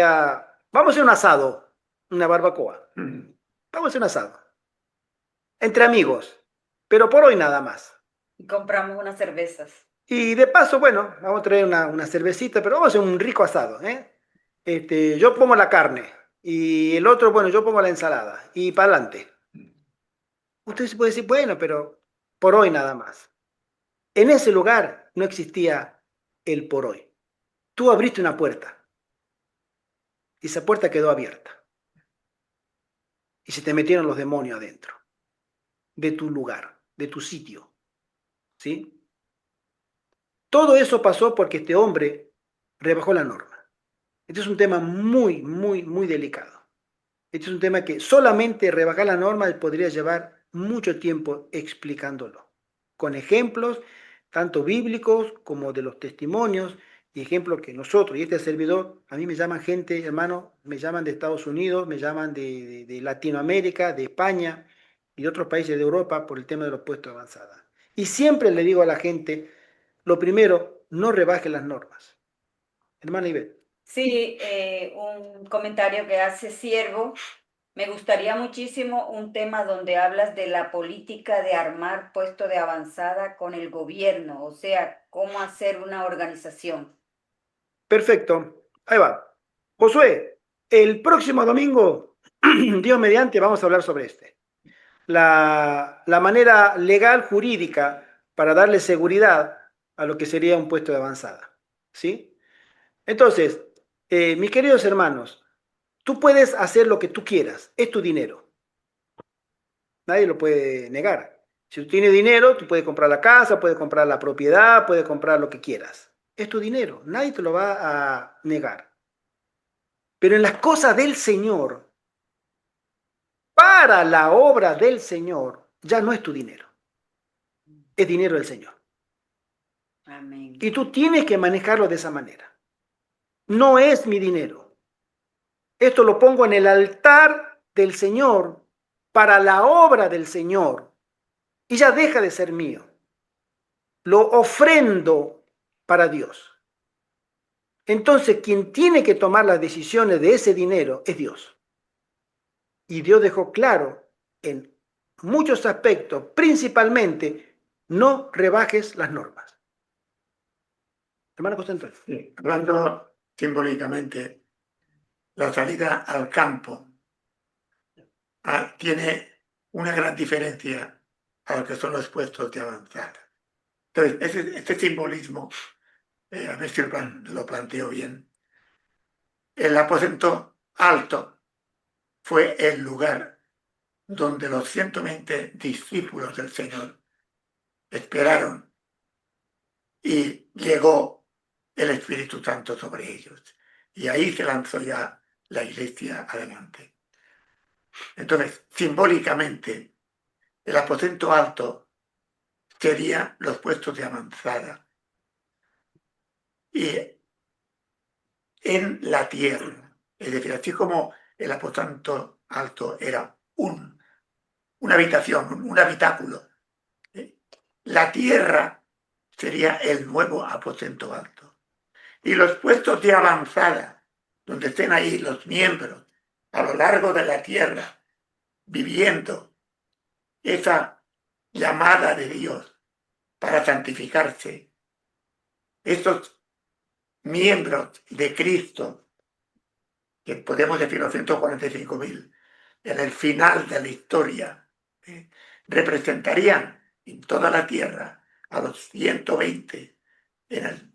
a hacer un asado, una barbacoa. Vamos a hacer un asado. Entre amigos, pero por hoy nada más. Y compramos unas cervezas. Y de paso, bueno, vamos a traer una cervecita, pero vamos a hacer un rico asado, ¿eh? Yo pongo la carne y el otro, bueno, yo pongo la ensalada y para adelante. Usted se puede decir, bueno, pero por hoy nada más. En ese lugar no existía el por hoy. Tú abriste una puerta y esa puerta quedó abierta. Y se te metieron los demonios adentro de tu lugar, de tu sitio. ¿Sí? Todo eso pasó porque este hombre rebajó la norma. Este es un tema muy, muy, muy delicado. Este es un tema que solamente rebajar la norma podría llevar mucho tiempo explicándolo, con ejemplos tanto bíblicos como de los testimonios y ejemplo que nosotros y este servidor, a mí me llaman gente, hermano, me llaman de Estados Unidos, me llaman de Latinoamérica, de España y de otros países de Europa por el tema de los puestos de avanzada. Y siempre le digo a la gente, lo primero, no rebaje las normas. Hermana Ivette. Sí, un comentario que hace Siervo. Me gustaría muchísimo un tema donde hablas de la política de armar puesto de avanzada con el gobierno, o sea, cómo hacer una organización. Perfecto, ahí va. Josué, el próximo domingo, Dios mediante, vamos a hablar sobre la manera legal jurídica para darle seguridad a lo que sería un puesto de avanzada. ¿Sí? Entonces, mis queridos hermanos, tú puedes hacer lo que tú quieras, es tu dinero. Nadie lo puede negar. Si tú tienes dinero, tú puedes comprar la casa, puedes comprar la propiedad, puedes comprar lo que quieras. Es tu dinero, nadie te lo va a negar. Pero en las cosas del Señor, para la obra del Señor, ya no es tu dinero, es dinero del Señor. Amén. Y tú tienes que manejarlo de esa manera. No es mi dinero. Esto lo pongo en el altar del Señor para la obra del Señor y ya deja de ser mío. Lo ofrendo para Dios. Entonces, quien tiene que tomar las decisiones de ese dinero es Dios. Y Dios dejó claro en muchos aspectos, principalmente, no rebajes las normas. Hermano Constantino. Sí, hablando simbólicamente, la salida al campo tiene una gran diferencia a lo que son los puestos de avanzada. Entonces, este simbolismo, a ver si lo planteo bien. El aposento alto fue el lugar donde los 120 discípulos del Señor esperaron y llegó el Espíritu Santo sobre ellos. Y ahí se lanzó ya la iglesia adelante. Entonces, simbólicamente, el aposento alto sería los puestos de avanzada. Y en la tierra, es decir, así como el aposento alto era una habitación, un habitáculo, la tierra sería el nuevo aposento alto. Y los puestos de avanzada, donde estén ahí los miembros a lo largo de la tierra, viviendo esa llamada de Dios para santificarse, estos miembros de Cristo, que podemos decir los 145.000, en el final de la historia, representarían en toda la tierra a los 120 en el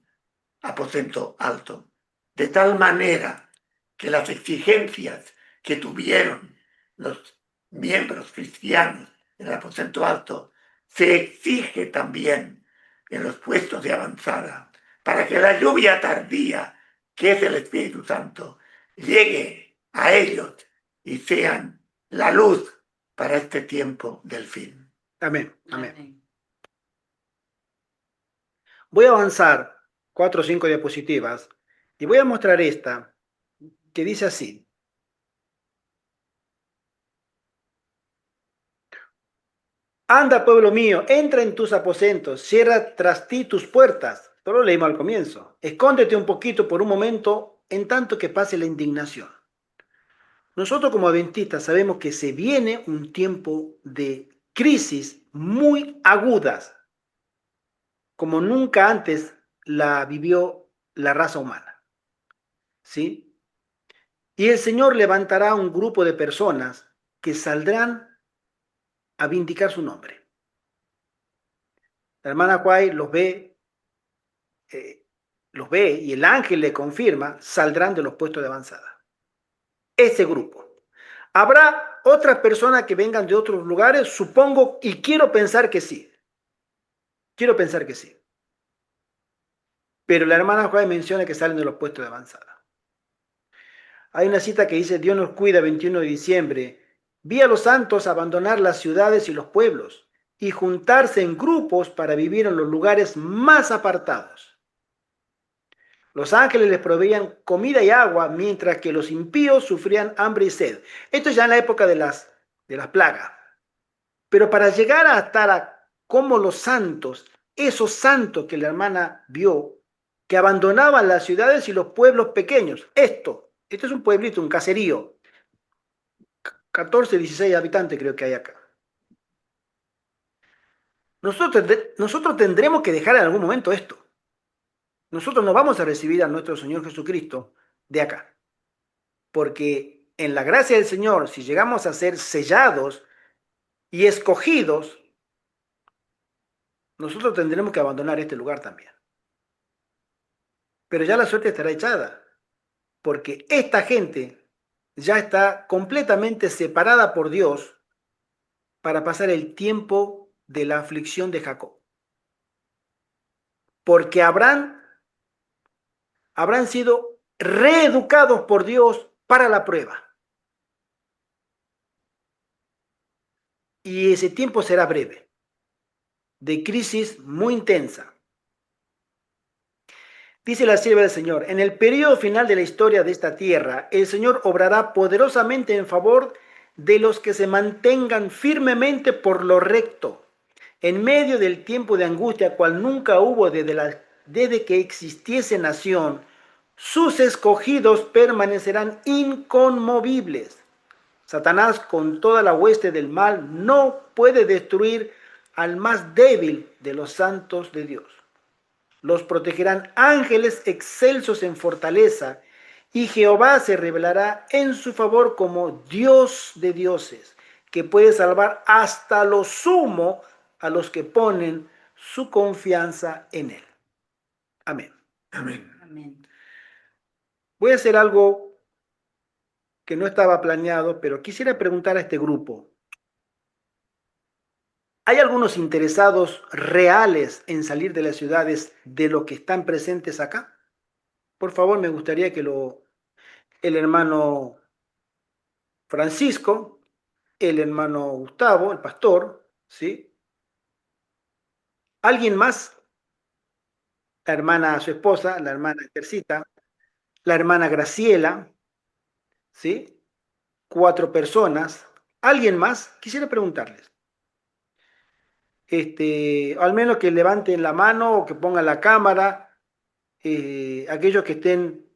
aposento alto, de tal manera que las exigencias que tuvieron los miembros cristianos en el aposento alto se exige también en los puestos de avanzada, para que la lluvia tardía, que es el Espíritu Santo, llegue a ellos y sean la luz para este tiempo del fin. Amén, amén. Amén. Voy a avanzar 4 o 5 diapositivas y voy a mostrar esta que dice así. Anda, pueblo mío, entra en tus aposentos, cierra tras ti tus puertas. Esto lo leímos al comienzo. Escóndete un poquito por un momento en tanto que pase la indignación. Nosotros como adventistas sabemos que se viene un tiempo de crisis muy agudas, como nunca antes la vivió la raza humana. ¿Sí? Y el Señor levantará un grupo de personas que saldrán a vindicar su nombre. La hermana Huay los ve y el ángel le confirma, saldrán de los puestos de avanzada. Ese grupo. ¿Habrá otras personas que vengan de otros lugares? Supongo y quiero pensar que sí. Quiero pensar que sí. Pero la hermana Huay menciona que salen de los puestos de avanzada. Hay una cita que dice, Dios nos cuida, 21 de diciembre. Vi a los santos abandonar las ciudades y los pueblos y juntarse en grupos para vivir en los lugares más apartados. Los ángeles les proveían comida y agua, mientras que los impíos sufrían hambre y sed. Esto ya en la época de las plagas. Pero para llegar a estar como los santos, esos santos que la hermana vio, que abandonaban las ciudades y los pueblos pequeños. Esto es un pueblito, un caserío. 14, 16 habitantes creo que hay acá. Nosotros tendremos que dejar en algún momento esto. Nosotros no vamos a recibir a nuestro Señor Jesucristo de acá. Porque en la gracia del Señor, si llegamos a ser sellados y escogidos, nosotros tendremos que abandonar este lugar también. Pero ya la suerte estará echada, porque esta gente ya está completamente separada por Dios para pasar el tiempo de la aflicción de Jacob. Porque habrán sido reeducados por Dios para la prueba. Y ese tiempo será breve, de crisis muy intensa. Dice la sierva del Señor, en el periodo final de la historia de esta tierra, el Señor obrará poderosamente en favor de los que se mantengan firmemente por lo recto, en medio del tiempo de angustia cual nunca hubo desde que existiese nación. Sus escogidos permanecerán inconmovibles. Satanás, con toda la hueste del mal, no puede destruir al más débil de los santos de Dios. Los protegerán ángeles excelsos en fortaleza, y Jehová se revelará en su favor como Dios de dioses, que puede salvar hasta lo sumo a los que ponen su confianza en él. Amén. Amén. Amén. Voy a hacer algo que no estaba planeado, pero quisiera preguntar a este grupo. ¿Hay algunos interesados reales en salir de las ciudades de los que están presentes acá? Por favor, me gustaría que el hermano Francisco, el hermano Gustavo, el pastor, ¿sí? ¿Alguien más? La hermana, su esposa, la hermana Estercita, la hermana Graciela, ¿sí? 4 personas. ¿Alguien más? Quisiera preguntarles. Al menos que levanten la mano o que pongan la cámara, aquellos que estén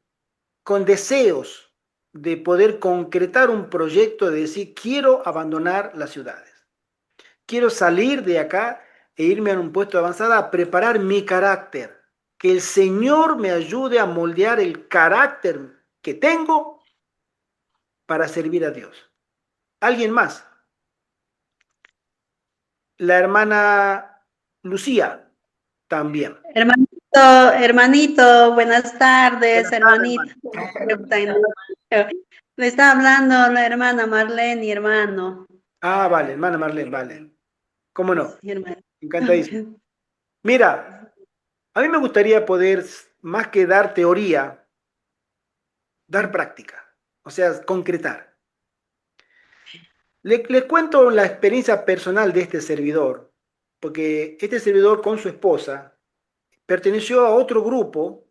con deseos de poder concretar un proyecto de decir, quiero abandonar las ciudades. Quiero salir de acá e irme a un puesto de avanzada a preparar mi carácter. Que el Señor me ayude a moldear el carácter que tengo para servir a Dios. ¿Alguien más? La hermana Lucía también. Hermanito, buenas tardes, Buenas tardes, hermanito. Me está hablando la hermana Marlene, hermano. Ah, vale, hermana Marlene, vale. ¿Cómo no? Sí, hermano. Encantadísimo. Mira, a mí me gustaría poder, más que dar teoría, dar práctica, o sea, concretar. Les cuento la experiencia personal de este servidor, porque este servidor con su esposa perteneció a otro grupo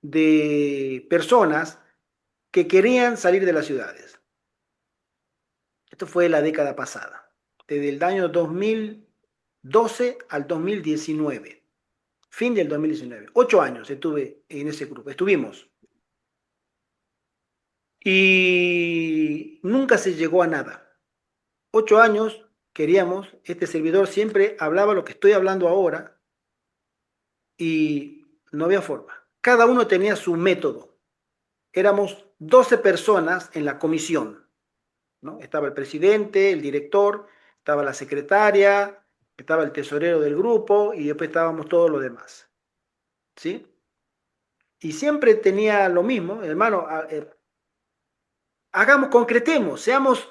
de personas que querían salir de las ciudades. Esto fue la década pasada, desde el año 2012 al 2019, fin del 2019. 8 años estuve en ese grupo, estuvimos. Y nunca se llegó a nada. 8 años queríamos, este servidor siempre hablaba lo que estoy hablando ahora y no había forma. Cada uno tenía su método. Éramos 12 personas en la comisión, ¿no? Estaba el presidente, el director, estaba la secretaria, estaba el tesorero del grupo y después estábamos todos los demás, ¿sí? Y siempre tenía lo mismo, hermano, concretemos, seamos,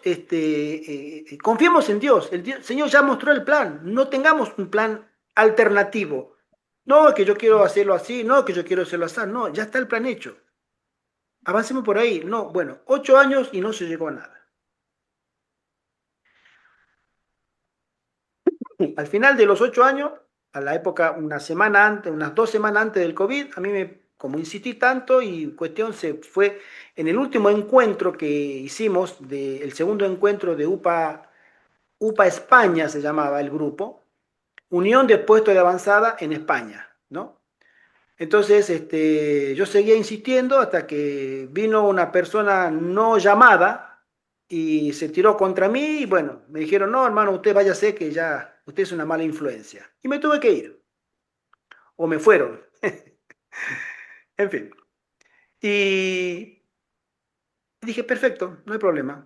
confiemos en Dios. El Señor ya mostró el plan. No tengamos un plan alternativo. No, que yo quiero hacerlo así, no, que yo quiero hacerlo así. No, ya está el plan hecho. Avancemos por ahí. No, bueno, 8 años y no se llegó a nada. Al final de los 8 años, a la época, una semana antes, unas 2 semanas antes del COVID, a mí como insistí tanto y cuestión se fue en el último encuentro que hicimos, el segundo encuentro de UPA España se llamaba el grupo, Unión de Puestos de Avanzada en España, ¿no? Entonces, yo seguía insistiendo hasta que vino una persona no llamada y se tiró contra mí y bueno, me dijeron, no, hermano, usted váyase que ya, usted es una mala influencia. Y me tuve que ir, o me fueron, en fin. Y dije, perfecto, no hay problema.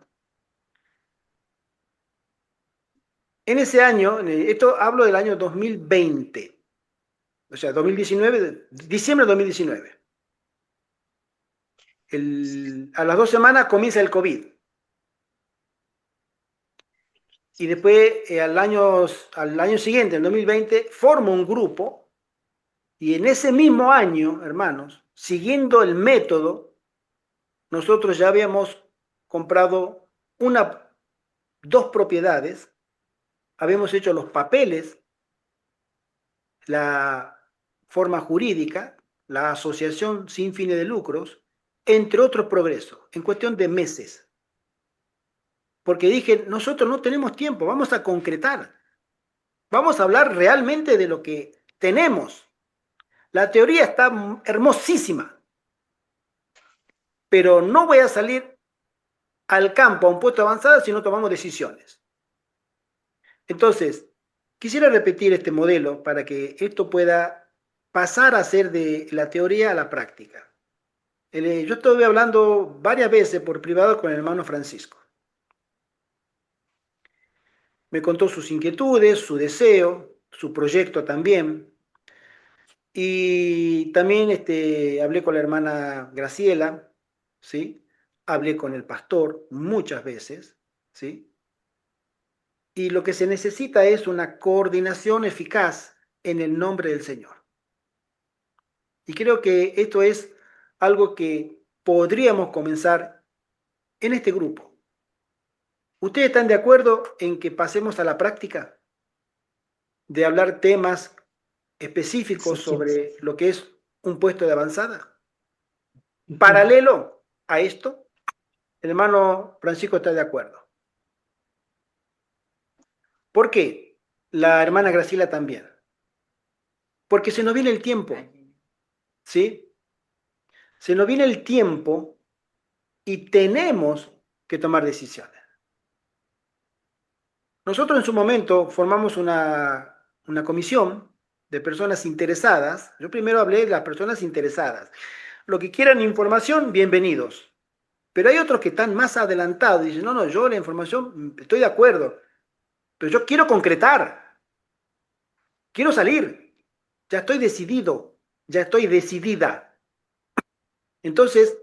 En ese año, esto hablo del año 2020, o sea, 2019, diciembre de 2019. A las 2 semanas comienza el COVID. Y después, al año siguiente, en 2020, formo un grupo y en ese mismo año, hermanos, siguiendo el método, nosotros ya habíamos comprado dos propiedades, habíamos hecho los papeles, la forma jurídica, la asociación sin fines de lucros, entre otros progresos, en cuestión de meses. Porque dije, nosotros no tenemos tiempo, vamos a concretar, vamos a hablar realmente de lo que tenemos. La teoría está hermosísima, pero no voy a salir al campo a un puesto avanzado si no tomamos decisiones. Entonces, quisiera repetir este modelo para que esto pueda pasar a ser de la teoría a la práctica. Yo estuve hablando varias veces por privado con el hermano Francisco. Me contó sus inquietudes, su deseo, su proyecto también. Y también hablé con la hermana Graciela, ¿sí? Hablé con el pastor muchas veces, ¿sí? Y lo que se necesita es una coordinación eficaz en el nombre del Señor. Y creo que esto es algo que podríamos comenzar en este grupo. ¿Ustedes están de acuerdo en que pasemos a la práctica de hablar temas específicos sobre lo que es un puesto de avanzada? Paralelo a esto, el hermano Francisco está de acuerdo. ¿Por qué? La hermana Graciela también. Porque se nos viene el tiempo, ¿sí? Se nos viene el tiempo y tenemos que tomar decisiones. Nosotros en su momento formamos una comisión de personas interesadas. Yo primero hablé de las personas interesadas. Los que quieran información, bienvenidos. Pero hay otros que están más adelantados y dicen, no, yo la información estoy de acuerdo, pero yo quiero concretar, quiero salir, ya estoy decidido, ya estoy decidida. Entonces,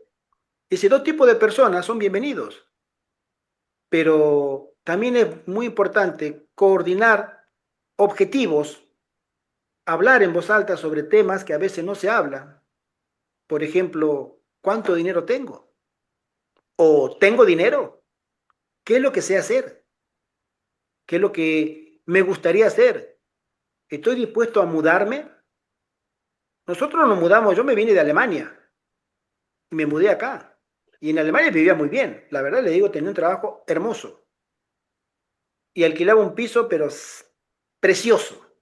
ese dos tipos de personas son bienvenidos, pero también es muy importante coordinar objetivos, hablar en voz alta sobre temas que a veces no se hablan. Por ejemplo, ¿cuánto dinero tengo? ¿O tengo dinero? ¿Qué es lo que sé hacer? ¿Qué es lo que me gustaría hacer? ¿Estoy dispuesto a mudarme? Nosotros nos mudamos, yo me vine de Alemania y me mudé acá. Y en Alemania vivía muy bien, la verdad le digo, tenía un trabajo hermoso. Y alquilaba un piso, pero precioso.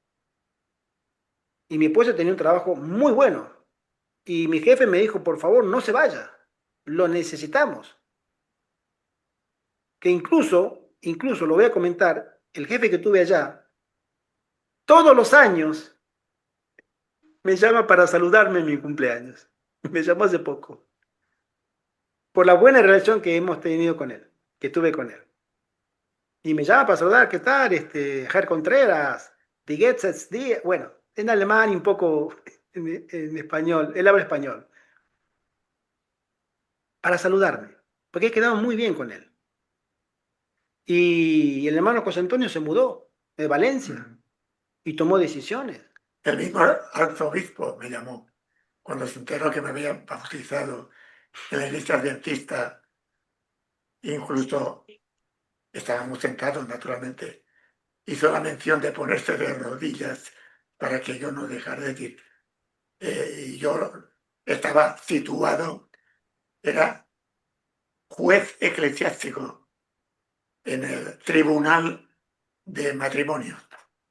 Y mi esposa tenía un trabajo muy bueno. Y mi jefe me dijo, por favor, no se vaya, lo necesitamos. Que incluso lo voy a comentar, el jefe que tuve allá, todos los años me llama para saludarme en mi cumpleaños. Me llamó hace poco. Por la buena relación que hemos tenido con él, que tuve con él. Y me llama para saludar, ¿qué tal? Ger Contreras, die geht's jetzt dir? Bueno, en alemán y un poco en español, él habla español. Para saludarme, porque he quedado muy bien con él. Y el hermano José Antonio se mudó de Valencia y tomó decisiones. El mismo arzobispo me llamó cuando se enteró que me habían bautizado en la iglesia adventista. Incluso estábamos sentados, naturalmente. Hizo la mención de ponerse de rodillas para que yo no dejara de decir. Y yo estaba situado, era juez eclesiástico en el Tribunal de Matrimonios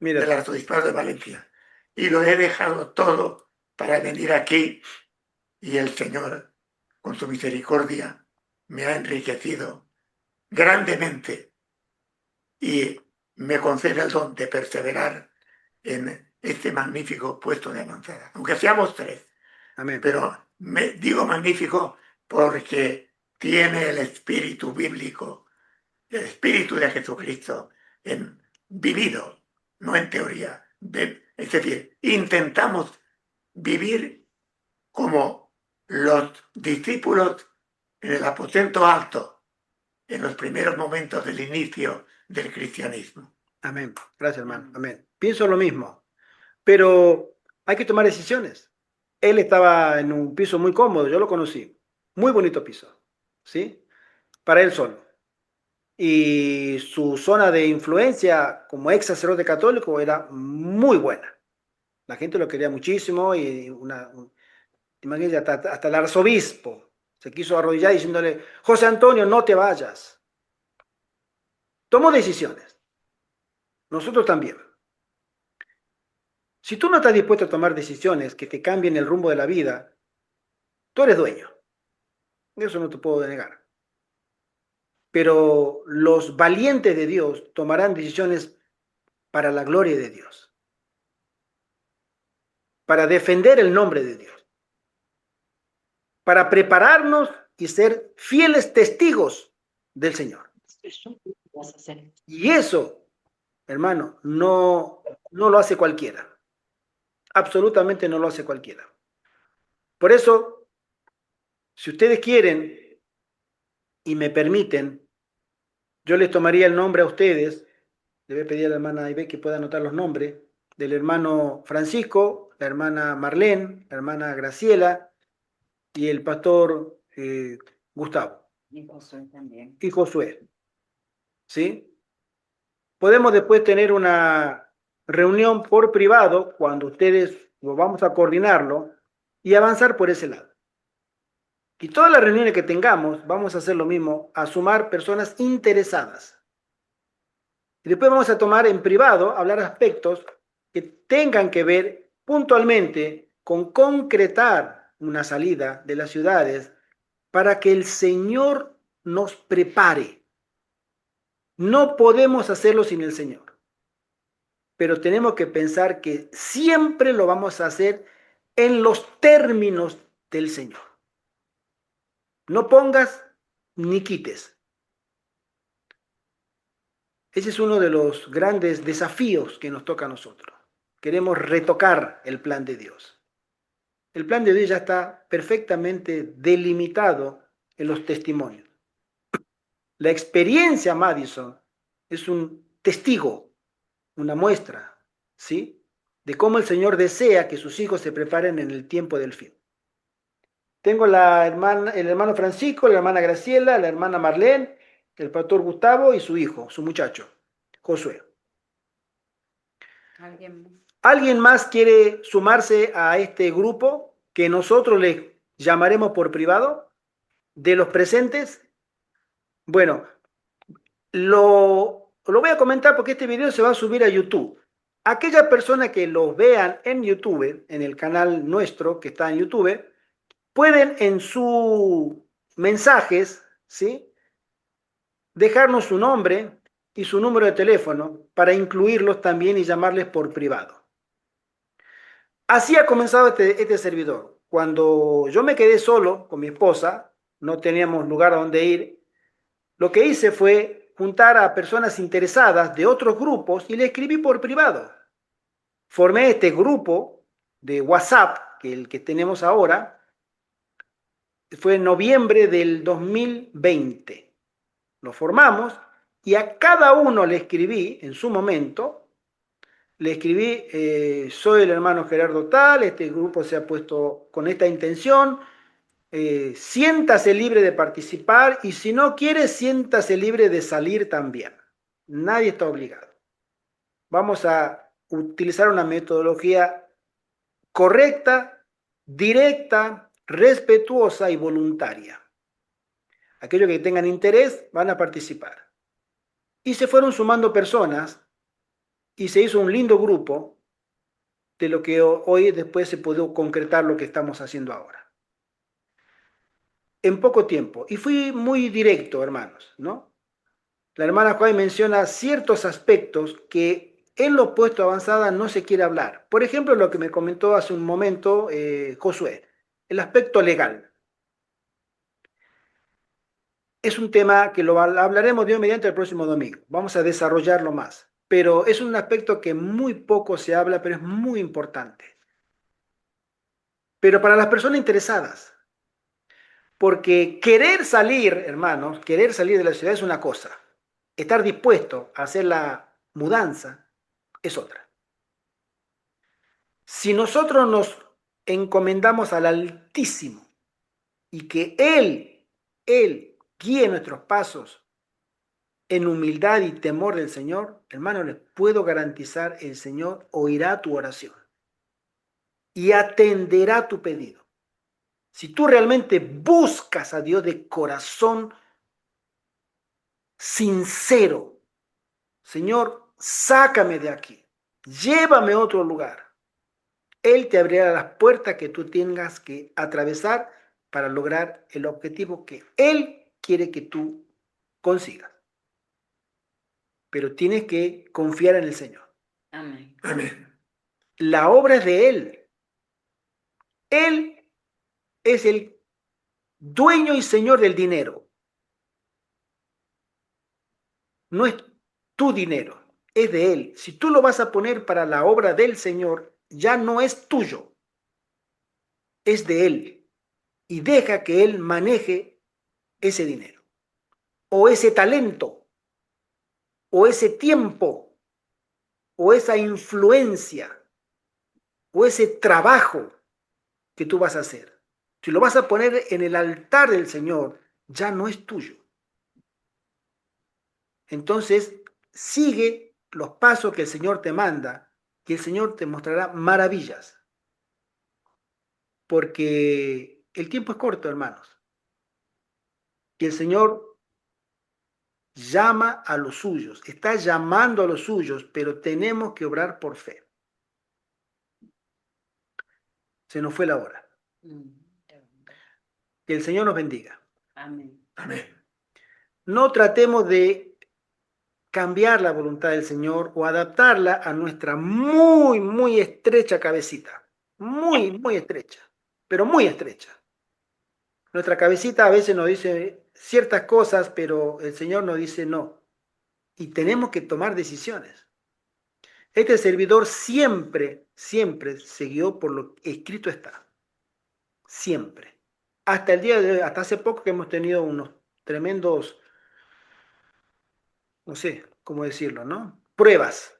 Mira, del Arzobispado de Valencia. Y lo he dejado todo para venir aquí y el Señor, con su misericordia, me ha enriquecido grandemente y me concede el don de perseverar en este magnífico puesto de avanzada, aunque seamos tres. amén. Pero me digo magnífico porque tiene el espíritu bíblico, el espíritu de Jesucristo en vivido, no en teoría. Es decir, intentamos vivir como los discípulos en el aposento alto, en los primeros momentos del inicio del cristianismo. Amén. Gracias, hermano. Amén. Pienso lo mismo, pero hay que tomar decisiones. Él estaba en un piso muy cómodo, yo lo conocí. Muy bonito piso, ¿sí? Para él solo. Y su zona de influencia como ex sacerdote católico era muy buena. La gente lo quería muchísimo y imagínate, hasta el arzobispo se quiso arrodillar diciéndole, José Antonio, no te vayas. Tomó decisiones. Nosotros también. Si tú no estás dispuesto a tomar decisiones que te cambien el rumbo de la vida, tú eres dueño. Eso no te puedo negar. Pero los valientes de Dios tomarán decisiones para la gloria de Dios, para defender el nombre de Dios, para prepararnos y ser fieles testigos del Señor. Y eso, hermano, no lo hace cualquiera. Absolutamente no lo hace cualquiera. Por eso, si ustedes quieren y me permiten, yo les tomaría el nombre a ustedes. Le voy a pedir a la hermana Ibe que pueda anotar los nombres del hermano Francisco, la hermana Marlene, la hermana Graciela y el pastor Gustavo. Y Josué también. Y Josué. ¿Sí? Podemos después tener una reunión por privado cuando ustedes lo vamos a coordinarlo y avanzar por ese lado. Y todas las reuniones que tengamos, vamos a hacer lo mismo, a sumar personas interesadas. Y después vamos a tomar en privado, hablar aspectos que tengan que ver puntualmente con concretar una salida de las ciudades para que el Señor nos prepare. No podemos hacerlo sin el Señor, pero tenemos que pensar que siempre lo vamos a hacer en los términos del Señor. No pongas ni quites. Ese es uno de los grandes desafíos que nos toca a nosotros. Queremos retocar el plan de Dios. El plan de Dios ya está perfectamente delimitado en los testimonios. La experiencia Madison es un testigo, una muestra, ¿sí? De cómo el Señor desea que sus hijos se preparen en el tiempo del fin. Tengo el hermano Francisco, la hermana Graciela, la hermana Marlene, el pastor Gustavo y su hijo, su muchacho, Josué. ¿Alguien más quiere sumarse a este grupo que nosotros les llamaremos por privado de los presentes? Bueno, lo voy a comentar porque este video se va a subir a YouTube. Aquellas personas que los vean en YouTube, en el canal nuestro que está en YouTube, pueden en sus mensajes, ¿sí?, dejarnos su nombre y su número de teléfono para incluirlos también y llamarles por privado. Así ha comenzado este servidor. Cuando yo me quedé solo con mi esposa, no teníamos lugar a donde ir, lo que hice fue juntar a personas interesadas de otros grupos y le escribí por privado. Formé este grupo de WhatsApp, que el que tenemos ahora, fue en noviembre del 2020. Lo formamos y a cada uno le escribí en su momento, le escribí, soy el hermano Gerardo tal, este grupo se ha puesto con esta intención, siéntase libre de participar y si no quiere, siéntase libre de salir también. Nadie está obligado. Vamos a utilizar una metodología correcta, directa, respetuosa y voluntaria. Aquellos que tengan interés van a participar. Y se fueron sumando personas y se hizo un lindo grupo de lo que hoy después se pudo concretar lo que estamos haciendo ahora. En poco tiempo. Y fui muy directo, hermanos, ¿no? La hermana Juárez menciona ciertos aspectos que en los puestos avanzada no se quiere hablar. Por ejemplo, lo que me comentó hace un momento Josué, el aspecto legal. Es un tema que lo hablaremos Dios mediante el próximo domingo. Vamos a desarrollarlo más. Pero es un aspecto que muy poco se habla, pero es muy importante. Pero para las personas interesadas, porque querer salir, hermanos, querer salir de la ciudad es una cosa. Estar dispuesto a hacer la mudanza es otra. Si nosotros nos encomendamos al Altísimo y que Él guíe nuestros pasos en humildad y temor del Señor, hermano, les puedo garantizar, el Señor oirá tu oración y atenderá tu pedido. Si tú realmente buscas a Dios de corazón sincero, Señor, sácame de aquí, llévame a otro lugar. Él te abrirá las puertas que tú tengas que atravesar para lograr el objetivo que Él quiere que tú consigas. Pero tienes que confiar en el Señor. Amén. Amén. La obra es de Él. Él es el dueño y señor del dinero. No es tu dinero, es de Él. Si tú lo vas a poner para la obra del Señor, ya no es tuyo, es de Él. Y deja que Él maneje ese dinero, o ese talento, o ese tiempo, o esa influencia, o ese trabajo que tú vas a hacer. Si lo vas a poner en el altar del Señor, ya no es tuyo. Entonces, sigue los pasos que el Señor te manda, y el Señor te mostrará maravillas. Porque el tiempo es corto, hermanos. Y el Señor llama a los suyos, está llamando a los suyos, pero tenemos que obrar por fe. Se nos fue la hora. Que el Señor nos bendiga. Amén. Amén. No tratemos de cambiar la voluntad del Señor o adaptarla a nuestra muy, muy estrecha cabecita. Muy, muy estrecha, pero muy estrecha. Nuestra cabecita a veces nos dice ciertas cosas, pero el Señor nos dice no. Y tenemos que tomar decisiones. Este servidor siempre, siempre se guió por lo que escrito está. Siempre. Hasta el día de hoy, hasta hace poco que hemos tenido unos tremendos, no sé cómo decirlo, ¿no? Pruebas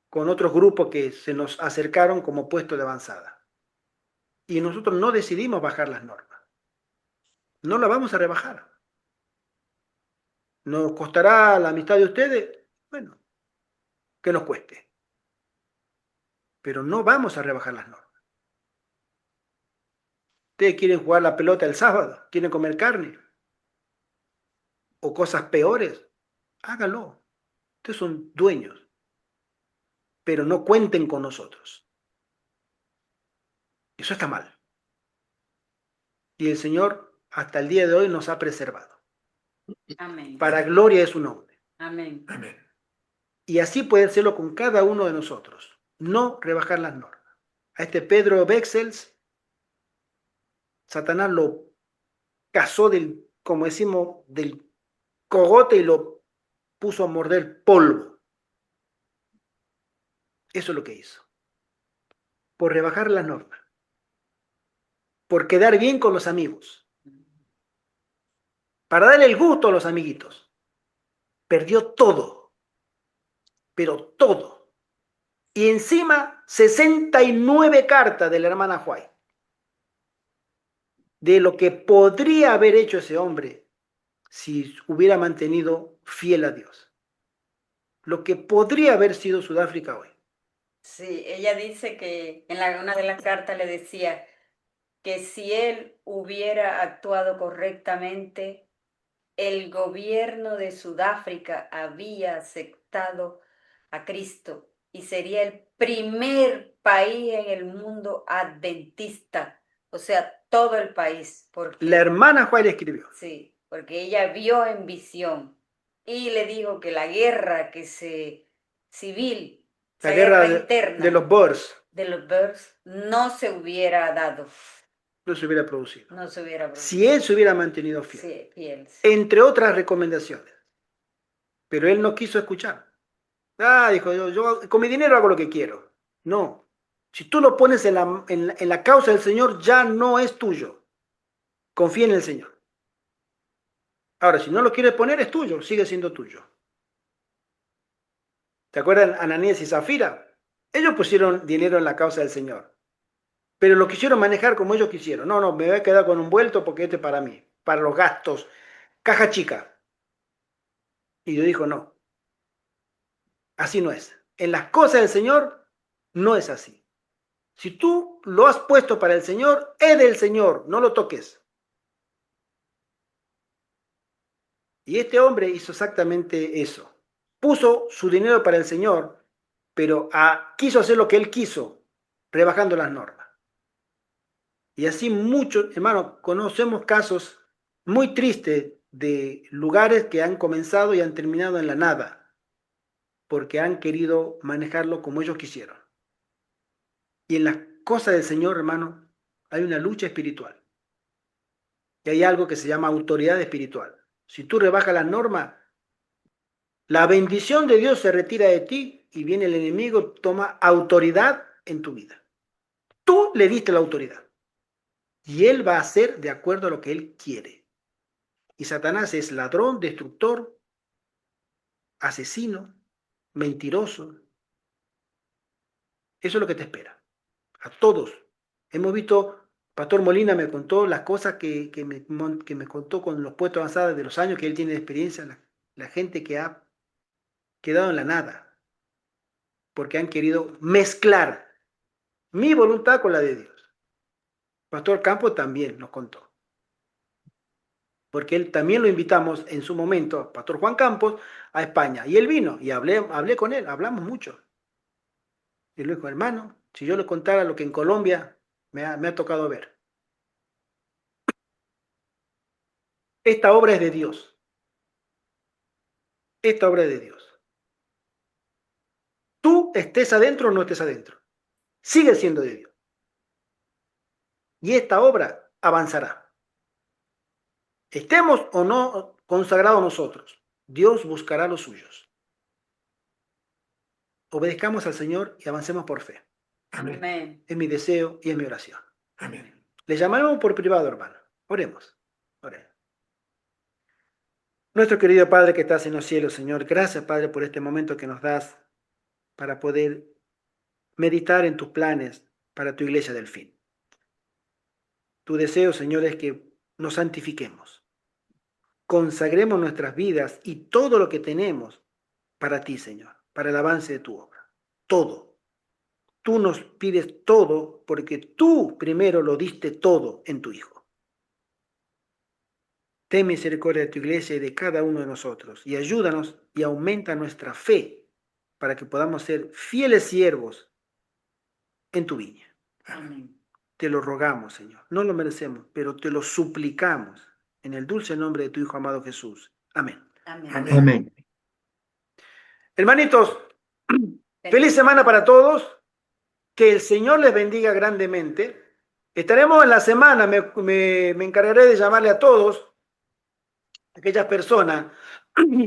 con otros grupos que se nos acercaron como puesto de avanzada. Y nosotros no decidimos bajar las normas. No las vamos a rebajar. ¿Nos costará la amistad de ustedes? Bueno, que nos cueste. Pero no vamos a rebajar las normas. Ustedes quieren jugar la pelota el sábado, quieren comer carne o cosas peores, hágalo. Ustedes son dueños, pero no cuenten con nosotros. Eso está mal. Y el Señor hasta el día de hoy nos ha preservado. Amén. Para gloria de su nombre. Amén. Amén. Y así puede hacerlo con cada uno de nosotros. No rebajar las normas. A este Pedro Bexels, Satanás lo cazó del, como decimos, del cogote y lo puso a morder polvo. Eso es lo que hizo. Por rebajar las normas. Por quedar bien con los amigos. Para darle el gusto a los amiguitos. Perdió todo. Pero todo. Y encima 69 cartas de la hermana White. De lo que podría haber hecho ese hombre si hubiera mantenido fiel a Dios. Lo que podría haber sido Sudáfrica hoy. Sí, ella dice que en una de las cartas le decía, que si él hubiera actuado correctamente, el gobierno de Sudáfrica había aceptado a Cristo y sería el primer país en el mundo adventista, o sea, todo el país, La hermana Juárez escribió. sí, porque ella vio en visión y le dijo que la guerra civil, La esa guerra interna de los Boers de los Boers no se hubiera dado, no se hubiera producido. no se hubiera Si él se hubiera mantenido fiel. Sí, fiel, sí. Entre otras recomendaciones. Pero él no quiso escuchar. Dijo, yo con mi dinero hago lo que quiero. No. Si tú lo pones en la causa del Señor, ya no es tuyo. Confía en el Señor. Ahora, si no lo quieres poner, es tuyo, sigue siendo tuyo. ¿Te acuerdan Ananías y Zafira? Ellos pusieron dinero en la causa del Señor, pero lo quisieron manejar como ellos quisieron. No, me voy a quedar con un vuelto porque este es para mí, para los gastos, caja chica. Y Dios dijo, no, así no es. En las cosas del Señor no es así. Si tú lo has puesto para el Señor, es del Señor, no lo toques. Y este hombre hizo exactamente eso. Puso su dinero para el Señor, pero quiso hacer lo que él quiso, rebajando las normas. Y así muchos, hermanos, conocemos casos muy tristes de lugares que han comenzado y han terminado en la nada, porque han querido manejarlo como ellos quisieron. Y en las cosas del Señor, hermano, hay una lucha espiritual. Y hay algo que se llama autoridad espiritual. Si tú rebajas las normas, la bendición de Dios se retira de ti y viene el enemigo, toma autoridad en tu vida. Tú le diste la autoridad. Y él va a hacer de acuerdo a lo que él quiere. Y Satanás es ladrón, destructor, asesino, mentiroso. Eso es lo que te espera. A todos. Hemos visto, Pastor Molina me contó las cosas que me contó con los puestos avanzados de los años que él tiene de experiencia, la gente que ha quedado en la nada, porque han querido mezclar mi voluntad con la de Dios. Pastor Campos también nos contó. Porque él también lo invitamos en su momento, Pastor Juan Campos, a España. Y él vino y hablé con él, hablamos mucho. Y le dijo, hermano, si yo le contara lo que en Colombia me ha tocado ver. Esta obra es de Dios. Esta obra es de Dios. Tú estés adentro o no estés adentro. Sigue siendo de Dios. Y esta obra avanzará. Estemos o no consagrados nosotros, Dios buscará los suyos. Obedezcamos al Señor y avancemos por fe. Amén. Amén. Es mi deseo y es mi oración. Amén. Le llamaremos por privado, hermano. Oremos. Oremos. Nuestro querido Padre que estás en los cielos, Señor, gracias, Padre, por este momento que nos das para poder meditar en tus planes para tu iglesia del fin. Tu deseo, Señor, es que nos santifiquemos, consagremos nuestras vidas y todo lo que tenemos para ti, Señor, para el avance de tu obra. Todo. Tú nos pides todo porque tú primero lo diste todo en tu Hijo. Ten misericordia de tu iglesia y de cada uno de nosotros y ayúdanos y aumenta nuestra fe para que podamos ser fieles siervos en tu viña. Amén. Te lo rogamos, Señor. No lo merecemos, pero te lo suplicamos en el dulce nombre de tu Hijo amado Jesús. Amén. Amén. Amén. Amén. Hermanitos, feliz semana para todos. Que el Señor les bendiga grandemente. Estaremos en la semana, me encargaré de llamarle a todos, aquellas personas,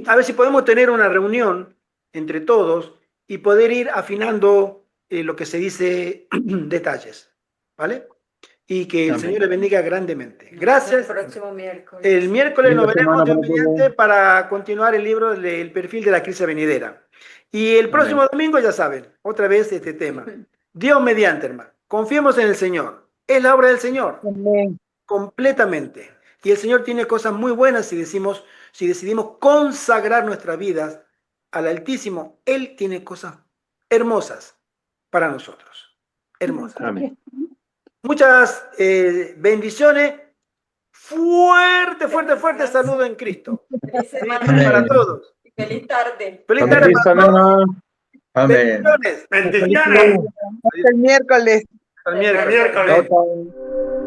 a ver si podemos tener una reunión entre todos y poder ir afinando lo que se dice detalles, ¿vale? Y que el Amén. Señor les bendiga grandemente. Gracias. El próximo miércoles. El miércoles nos Linda veremos semana Dios para todos. mediante para continuar el libro del perfil de la crisis venidera. Y el próximo domingo, ya saben, otra vez este tema. Dios mediante, hermano. Confiemos en el Señor. Es la obra del Señor. Amén. Completamente. Y el Señor tiene cosas muy buenas si decidimos consagrar nuestras vidas al Altísimo. Él tiene cosas hermosas para nosotros. Hermosas. Amén. Muchas bendiciones. Fuerte, fuerte, fuerte saludo en Cristo. Feliz semana Para todos. y feliz tarde. Feliz tarde Feliz para todos. semana. Amén. Bendiciones. Bendiciones. Hasta el miércoles. Hasta el miércoles. Miércoles. Chao, chao.